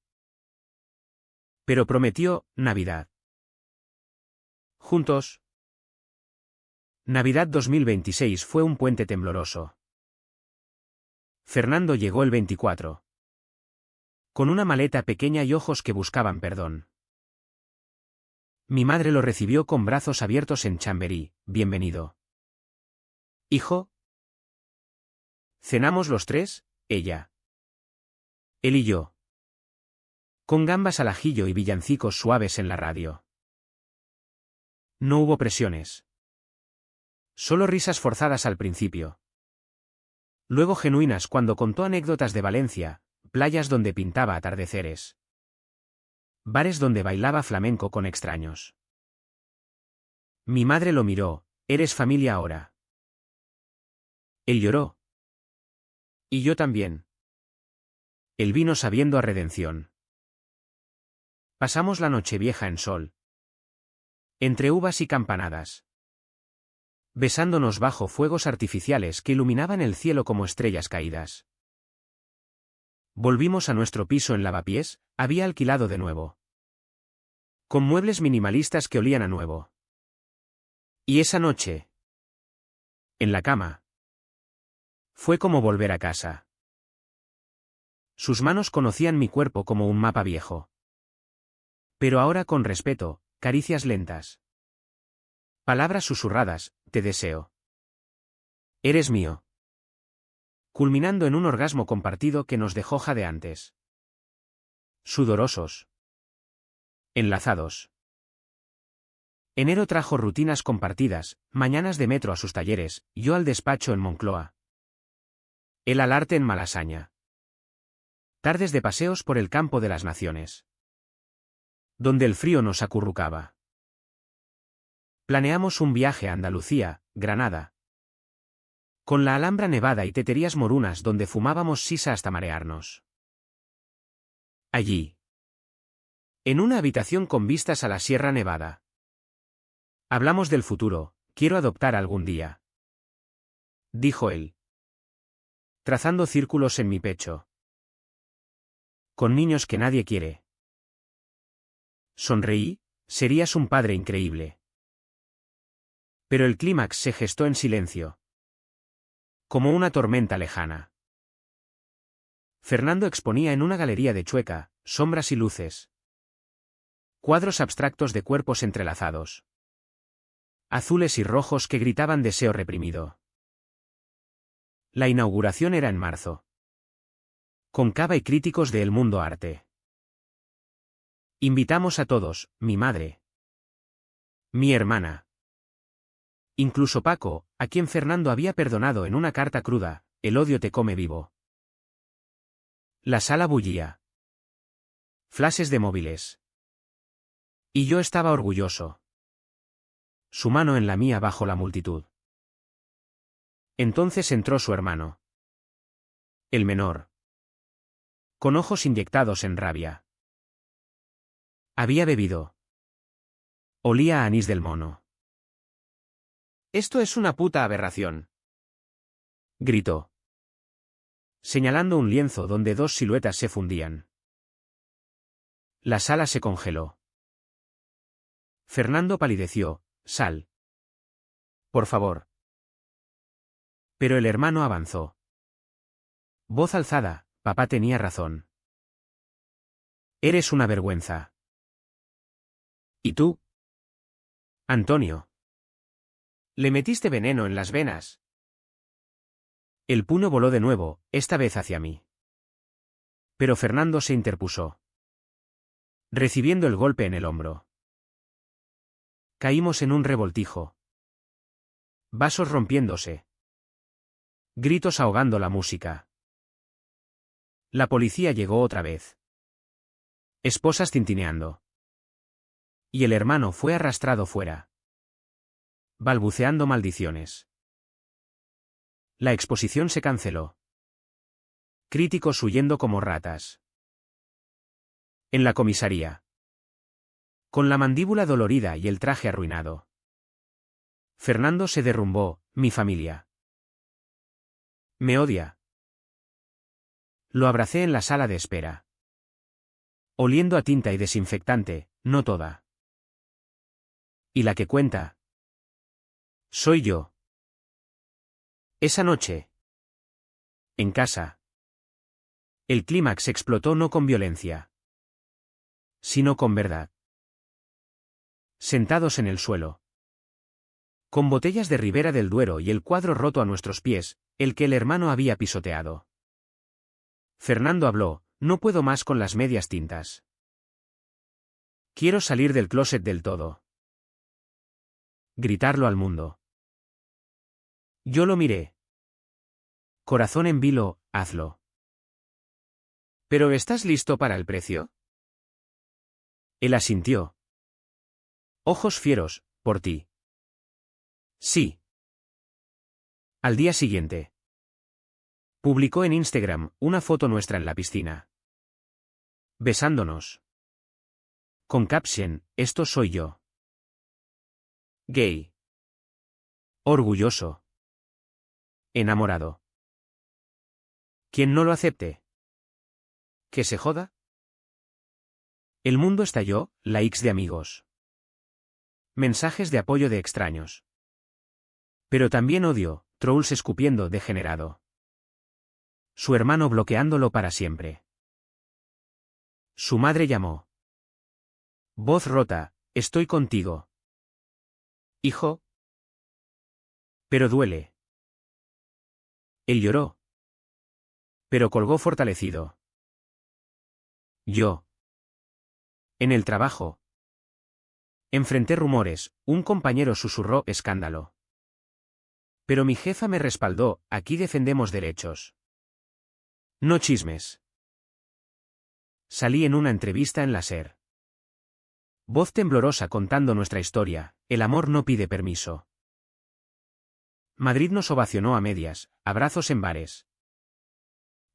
Pero prometió, Navidad. Juntos. Navidad 2026 fue un puente tembloroso. Fernando llegó el 24. Con una maleta pequeña y ojos que buscaban perdón. Mi madre lo recibió con brazos abiertos en Chamberí, bienvenido. Hijo. Cenamos los tres, ella. Él y yo. Con gambas al ajillo y villancicos suaves en la radio. No hubo presiones. Solo risas forzadas al principio. Luego genuinas cuando contó anécdotas de Valencia, playas donde pintaba atardeceres. Bares donde bailaba flamenco con extraños. Mi madre lo miró, eres familia ahora. Él lloró. Y yo también. Él vino sabiendo a redención. Pasamos la Nochevieja en sol. Entre uvas y campanadas. Besándonos bajo fuegos artificiales que iluminaban el cielo como estrellas caídas. Volvimos a nuestro piso en Lavapiés, había alquilado de nuevo. Con muebles minimalistas que olían a nuevo. Y esa noche. En la cama. Fue como volver a casa. Sus manos conocían mi cuerpo como un mapa viejo. Pero ahora con respeto, caricias lentas. Palabras susurradas, te deseo. Eres mío. Culminando en un orgasmo compartido que nos dejó jadeantes. Sudorosos. Enlazados. Enero trajo rutinas compartidas, mañanas de metro a sus talleres, yo al despacho en Moncloa. Él al arte en Malasaña. Tardes de paseos por el campo de las naciones. Donde el frío nos acurrucaba. Planeamos un viaje a Andalucía, Granada. Con la Alhambra nevada y teterías morunas donde fumábamos sisa hasta marearnos. Allí. En una habitación con vistas a la Sierra Nevada. Hablamos del futuro, quiero adoptar algún día. Dijo él. Trazando círculos en mi pecho. Con niños que nadie quiere. Sonreí, serías un padre increíble. Pero el clímax se gestó en silencio. Como una tormenta lejana. Fernando exponía en una galería de Chueca, sombras y luces. Cuadros abstractos de cuerpos entrelazados. Azules y rojos que gritaban deseo reprimido. La inauguración era en marzo. Con cava y críticos de El Mundo Arte. Invitamos a todos, mi madre. Mi hermana. Incluso Paco, a quien Fernando había perdonado en una carta cruda, el odio te come vivo. La sala bullía. Flashes de móviles. Y yo estaba orgulloso. Su mano en la mía bajo la multitud. Entonces entró su hermano. El menor. Con ojos inyectados en rabia. Había bebido. Olía a anís del mono. Esto es una puta aberración. Gritó, señalando un lienzo donde dos siluetas se fundían. La sala se congeló. Fernando palideció. Sal. Por favor. Pero el hermano avanzó. Voz alzada, papá tenía razón. Eres una vergüenza. ¿Y tú? Antonio. Le metiste veneno en las venas. El puño voló de nuevo, esta vez hacia mí. Pero Fernando se interpuso, recibiendo el golpe en el hombro. Caímos en un revoltijo. Vasos rompiéndose. Gritos ahogando la música. La policía llegó otra vez. Esposas tintineando. Y el hermano fue arrastrado fuera, balbuceando maldiciones. La exposición se canceló. Críticos huyendo como ratas. En la comisaría. Con la mandíbula dolorida y el traje arruinado. Fernando se derrumbó, mi familia. Me odia. Lo abracé en la sala de espera. Oliendo a tinta y desinfectante, no toda. ¿Y la que cuenta? Soy yo. Esa noche. En casa. El clímax explotó no con violencia, sino con verdad. Sentados en el suelo. Con botellas de Ribera del Duero y el cuadro roto a nuestros pies, el que el hermano había pisoteado. Fernando habló, no puedo más con las medias tintas. Quiero salir del closet del todo. Gritarlo al mundo. Yo lo miré. Corazón en vilo, hazlo. ¿Pero estás listo para el precio? Él asintió. Ojos fieros, por ti. Sí. Al día siguiente. Publicó en Instagram una foto nuestra en la piscina. Besándonos. Con caption, esto soy yo. Gay. Orgulloso. Enamorado. Quien no lo acepte. ¿Que se joda? El mundo estalló, likes de amigos. Mensajes de apoyo de extraños. Pero también odio, trolls escupiendo degenerado. Su hermano bloqueándolo para siempre. Su madre llamó. Voz rota, estoy contigo. Hijo. Pero duele. Él lloró. Pero colgó fortalecido. Yo. En el trabajo. Enfrenté rumores, un compañero susurró escándalo. Pero mi jefa me respaldó, aquí defendemos derechos. No chismes. Salí en una entrevista en la SER. Voz temblorosa contando nuestra historia, el amor no pide permiso. Madrid nos ovacionó a medias, abrazos en bares.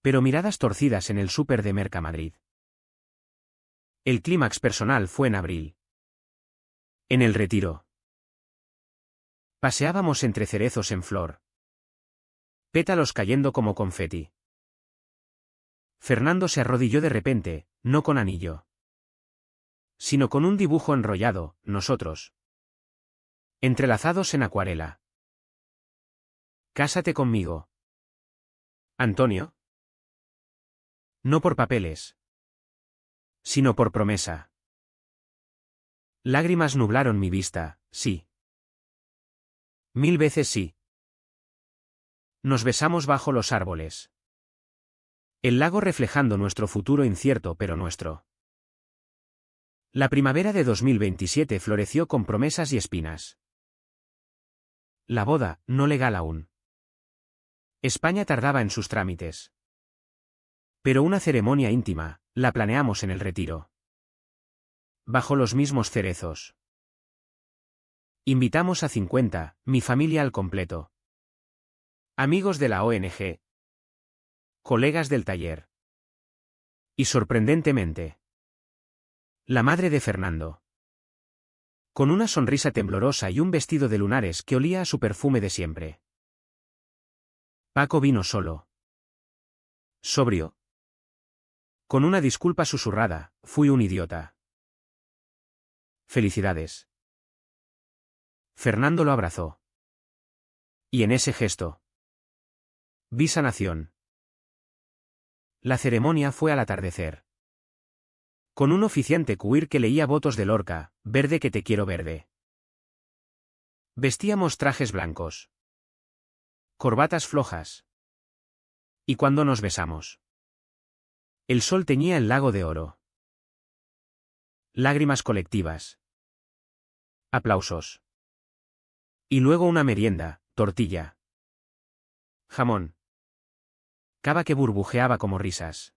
Pero miradas torcidas en el súper de Mercamadrid. El clímax personal fue en abril. En el Retiro. Paseábamos entre cerezos en flor. Pétalos cayendo como confeti. Fernando se arrodilló de repente, no con anillo, sino con un dibujo enrollado, nosotros. Entrelazados en acuarela. Cásate conmigo. Antonio. No por papeles, sino por promesa. Lágrimas nublaron mi vista, sí. 1000 veces sí. Nos besamos bajo los árboles. El lago reflejando nuestro futuro incierto pero nuestro. La primavera de 2027 floreció con promesas y espinas. La boda, no legal aún. España tardaba en sus trámites. Pero una ceremonia íntima, la planeamos en el Retiro. Bajo los mismos cerezos. Invitamos a 50, mi familia al completo. Amigos de la ONG. Colegas del taller. Y sorprendentemente, la madre de Fernando. Con una sonrisa temblorosa y un vestido de lunares que olía a su perfume de siempre. Paco vino solo. Sobrio. Con una disculpa susurrada, fui un idiota. Felicidades. Fernando lo abrazó. Y en ese gesto vi sanación. La ceremonia fue al atardecer. Con un oficiante queer que leía votos de Lorca, verde que te quiero verde. Vestíamos trajes blancos. Corbatas flojas. Y cuando nos besamos. El sol teñía el lago de oro. Lágrimas colectivas. Aplausos. Y luego una merienda, tortilla. Jamón. Cava que burbujeaba como risas.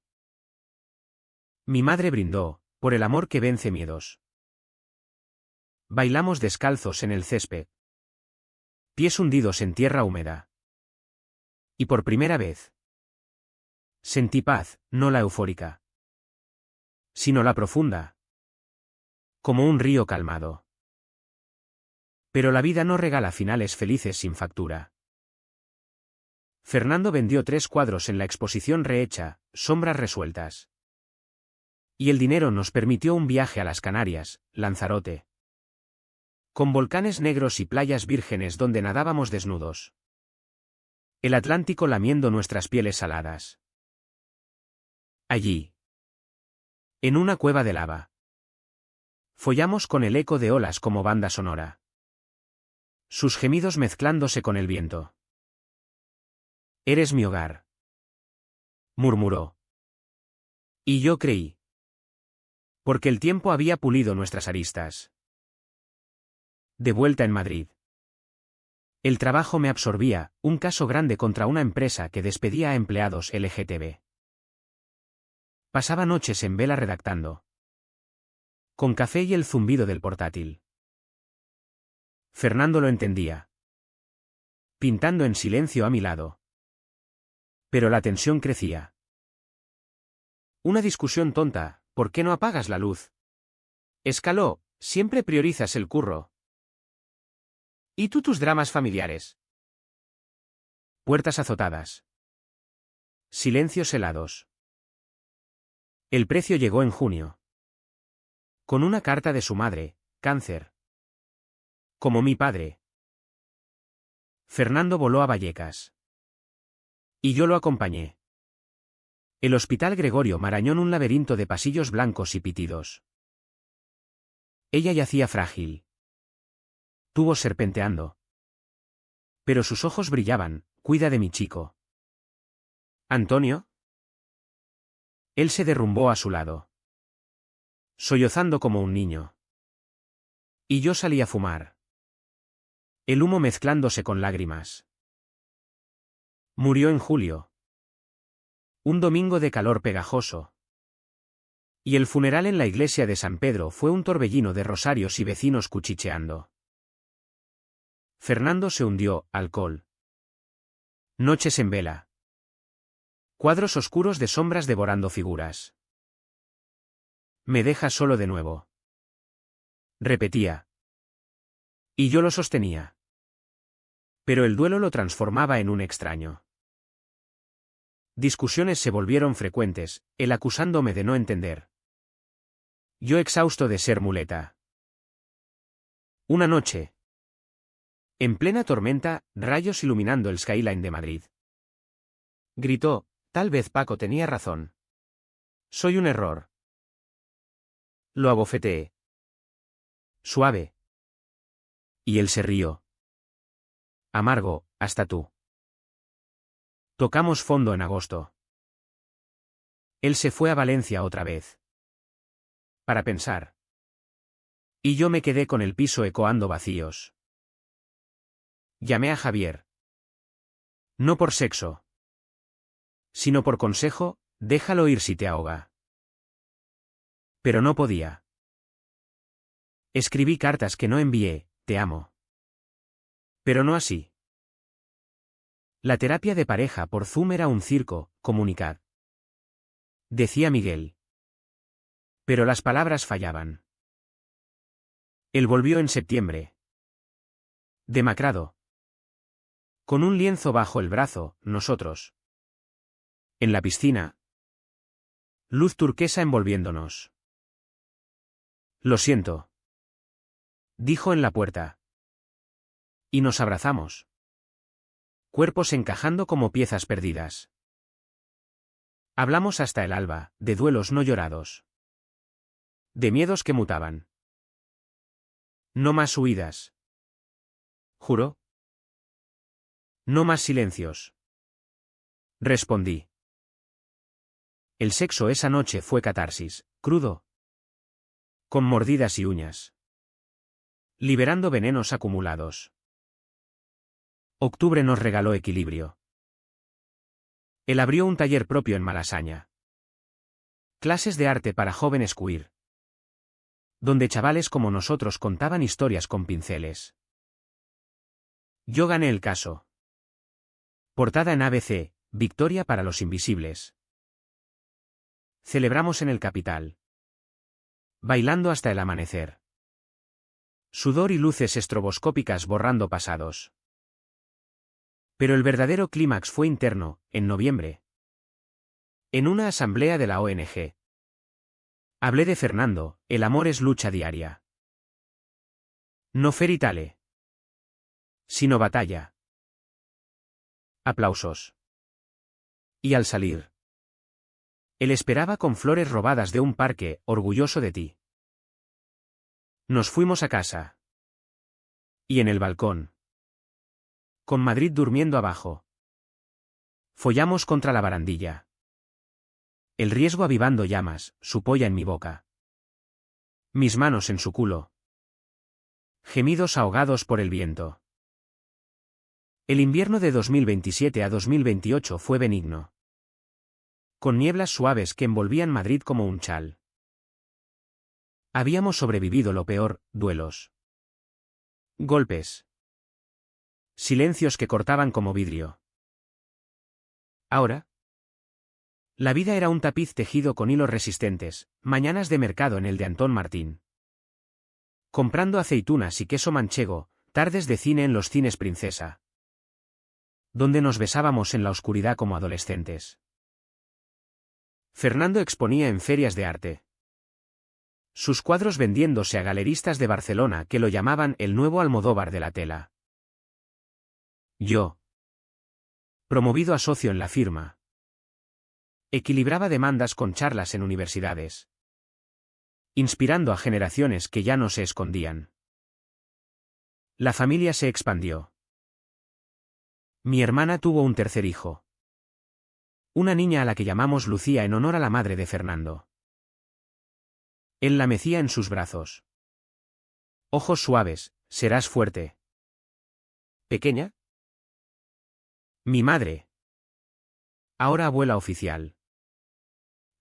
Mi madre brindó, por el amor que vence miedos. Bailamos descalzos en el césped. Pies hundidos en tierra húmeda. Y por primera vez sentí paz, no la eufórica, sino la profunda. Como un río calmado. Pero la vida no regala finales felices sin factura. Fernando vendió 3 cuadros en la exposición rehecha, Sombras resueltas. Y el dinero nos permitió un viaje a las Canarias, Lanzarote. Con volcanes negros y playas vírgenes donde nadábamos desnudos. El Atlántico lamiendo nuestras pieles saladas. Allí. En una cueva de lava. Follamos con el eco de olas como banda sonora. Sus gemidos mezclándose con el viento. Eres mi hogar. Murmuró. Y yo creí. Porque el tiempo había pulido nuestras aristas. De vuelta en Madrid. El trabajo me absorbía, un caso grande contra una empresa que despedía a empleados LGTB. Pasaba noches en vela redactando. Con café y el zumbido del portátil. Fernando lo entendía. Pintando en silencio a mi lado. Pero la tensión crecía. Una discusión tonta, ¿por qué no apagas la luz? Escaló, siempre priorizas el curro. ¿Y tú tus dramas familiares? Puertas azotadas. Silencios helados. El precio llegó en junio. Con una carta de su madre, cáncer. Como mi padre. Fernando voló a Vallecas. Y yo lo acompañé. El Hospital Gregorio Marañón, un laberinto de pasillos blancos y pitidos. Ella yacía frágil. Tubos serpenteando. Pero sus ojos brillaban, cuida de mi chico. ¿Antonio? Él se derrumbó a su lado. Sollozando como un niño. Y yo salí a fumar. El humo mezclándose con lágrimas. Murió en julio. Un domingo de calor pegajoso. Y el funeral en la iglesia de San Pedro fue un torbellino de rosarios y vecinos cuchicheando. Fernando se hundió, alcohol. Noches en vela. Cuadros oscuros de sombras devorando figuras. Me deja solo de nuevo. Repetía. Y yo lo sostenía. Pero el duelo lo transformaba en un extraño. Discusiones se volvieron frecuentes, él acusándome de no entender. Yo exhausto de ser muleta. Una noche. En plena tormenta, rayos iluminando el skyline de Madrid. Gritó, tal vez Paco tenía razón. Soy un error. Lo abofeteé. Suave. Y él se rió. Amargo, hasta tú. Tocamos fondo en agosto. Él se fue a Valencia otra vez. Para pensar. Y yo me quedé con el piso ecoando vacíos. Llamé a Javier. No por sexo. Sino por consejo, déjalo ir si te ahoga. Pero no podía. Escribí cartas que no envié, te amo. Pero no así. La terapia de pareja por Zoom era un circo, comunicad. Decía Miguel. Pero las palabras fallaban. Él volvió en septiembre. Demacrado. Con un lienzo bajo el brazo, nosotros. En la piscina. Luz turquesa envolviéndonos. Lo siento. Dijo en la puerta. Y nos abrazamos. Cuerpos encajando como piezas perdidas. Hablamos hasta el alba, de duelos no llorados. De miedos que mutaban. No más huidas. ¿Juro? No más silencios. Respondí. El sexo esa noche fue catarsis, crudo. Con mordidas y uñas. Liberando venenos acumulados. Octubre nos regaló equilibrio. Él abrió un taller propio en Malasaña. Clases de arte para jóvenes queer. Donde chavales como nosotros contaban historias con pinceles. Yo gané el caso. Portada en ABC, victoria para los invisibles. Celebramos en el Capital. Bailando hasta el amanecer. Sudor y luces estroboscópicas borrando pasados. Pero el verdadero clímax fue interno, en noviembre. En una asamblea de la ONG. Hablé de Fernando, el amor es lucha diaria. No feritale. Sino batalla. Aplausos. Y al salir. Él esperaba con flores robadas de un parque, orgulloso de ti. Nos fuimos a casa. Y en el balcón. Con Madrid durmiendo abajo. Follamos contra la barandilla. El riesgo avivando llamas, su polla en mi boca. Mis manos en su culo. Gemidos ahogados por el viento. El invierno de 2027 a 2028 fue benigno. Con nieblas suaves que envolvían Madrid como un chal. Habíamos sobrevivido lo peor, duelos. Golpes. Silencios que cortaban como vidrio. Ahora. La vida era un tapiz tejido con hilos resistentes, mañanas de mercado en el de Antón Martín. Comprando aceitunas y queso manchego, tardes de cine en los cines Princesa. Donde nos besábamos en la oscuridad como adolescentes. Fernando exponía en ferias de arte. Sus cuadros vendiéndose a galeristas de Barcelona que lo llamaban el nuevo Almodóvar de la tela. Yo. Promovido a socio en la firma. Equilibraba demandas con charlas en universidades. Inspirando a generaciones que ya no se escondían. La familia se expandió. Mi hermana tuvo un tercer hijo. Una niña a la que llamamos Lucía en honor a la madre de Fernando. Él la mecía en sus brazos. Ojos suaves, serás fuerte. ¿Pequeña? Mi madre. Ahora abuela oficial.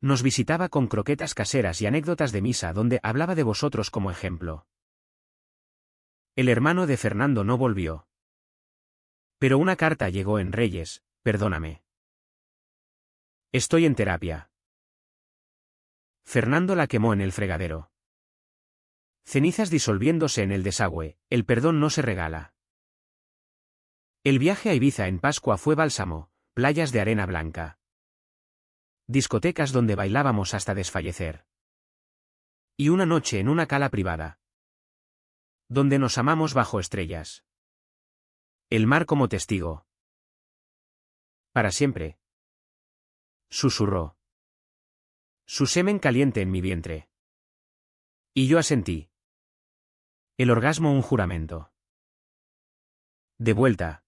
Nos visitaba con croquetas caseras y anécdotas de misa donde hablaba de vosotros como ejemplo. El hermano de Fernando no volvió. Pero una carta llegó en Reyes, perdóname. Estoy en terapia. Fernando la quemó en el fregadero. Cenizas disolviéndose en el desagüe, el perdón no se regala. El viaje a Ibiza en Pascua fue bálsamo, playas de arena blanca. Discotecas donde bailábamos hasta desfallecer. Y una noche en una cala privada. Donde nos amamos bajo estrellas. El mar como testigo. Para siempre. Susurró. Su semen caliente en mi vientre. Y yo asentí. El orgasmo un juramento. De vuelta.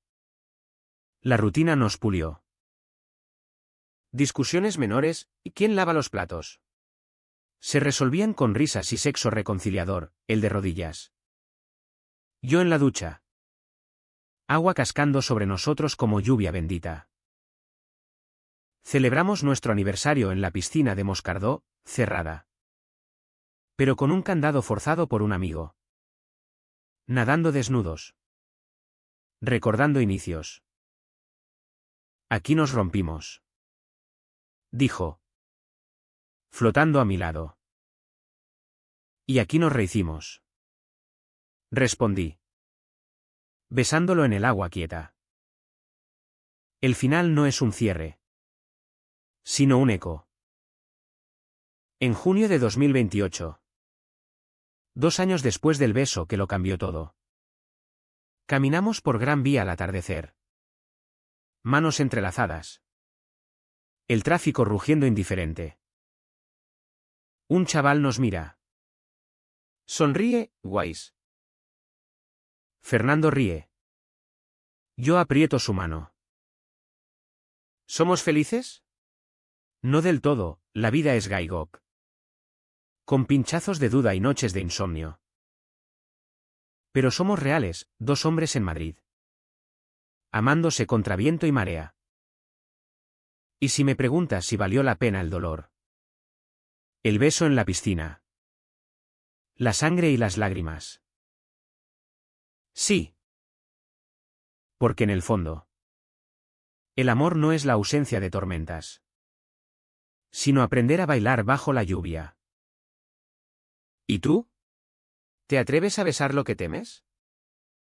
La rutina nos pulió. Discusiones menores, ¿y quién lava los platos? Se resolvían con risas y sexo reconciliador, el de rodillas. Yo en la ducha. Agua cascando sobre nosotros como lluvia bendita. Celebramos nuestro aniversario en la piscina de Moscardó, cerrada. Pero con un candado forzado por un amigo. Nadando desnudos. Recordando inicios. Aquí nos rompimos. Dijo. Flotando a mi lado. Y aquí nos rehicimos. Respondí, besándolo en el agua quieta. El final no es un cierre, sino un eco. En junio de 2028. 2 años después del beso que lo cambió todo. Caminamos por Gran Vía al atardecer. Manos entrelazadas. El tráfico rugiendo indiferente. Un chaval nos mira. Sonríe, Wise. Fernando ríe. Yo aprieto su mano. ¿Somos felices? No del todo, la vida es Gaigok. Con pinchazos de duda y noches de insomnio. Pero somos reales, 2 hombres en Madrid. Amándose contra viento y marea. Y si me preguntas si valió la pena el dolor. El beso en la piscina. La sangre y las lágrimas. Sí. Porque en el fondo. El amor no es la ausencia de tormentas. Sino aprender a bailar bajo la lluvia. ¿Y tú? ¿Te atreves a besar lo que temes?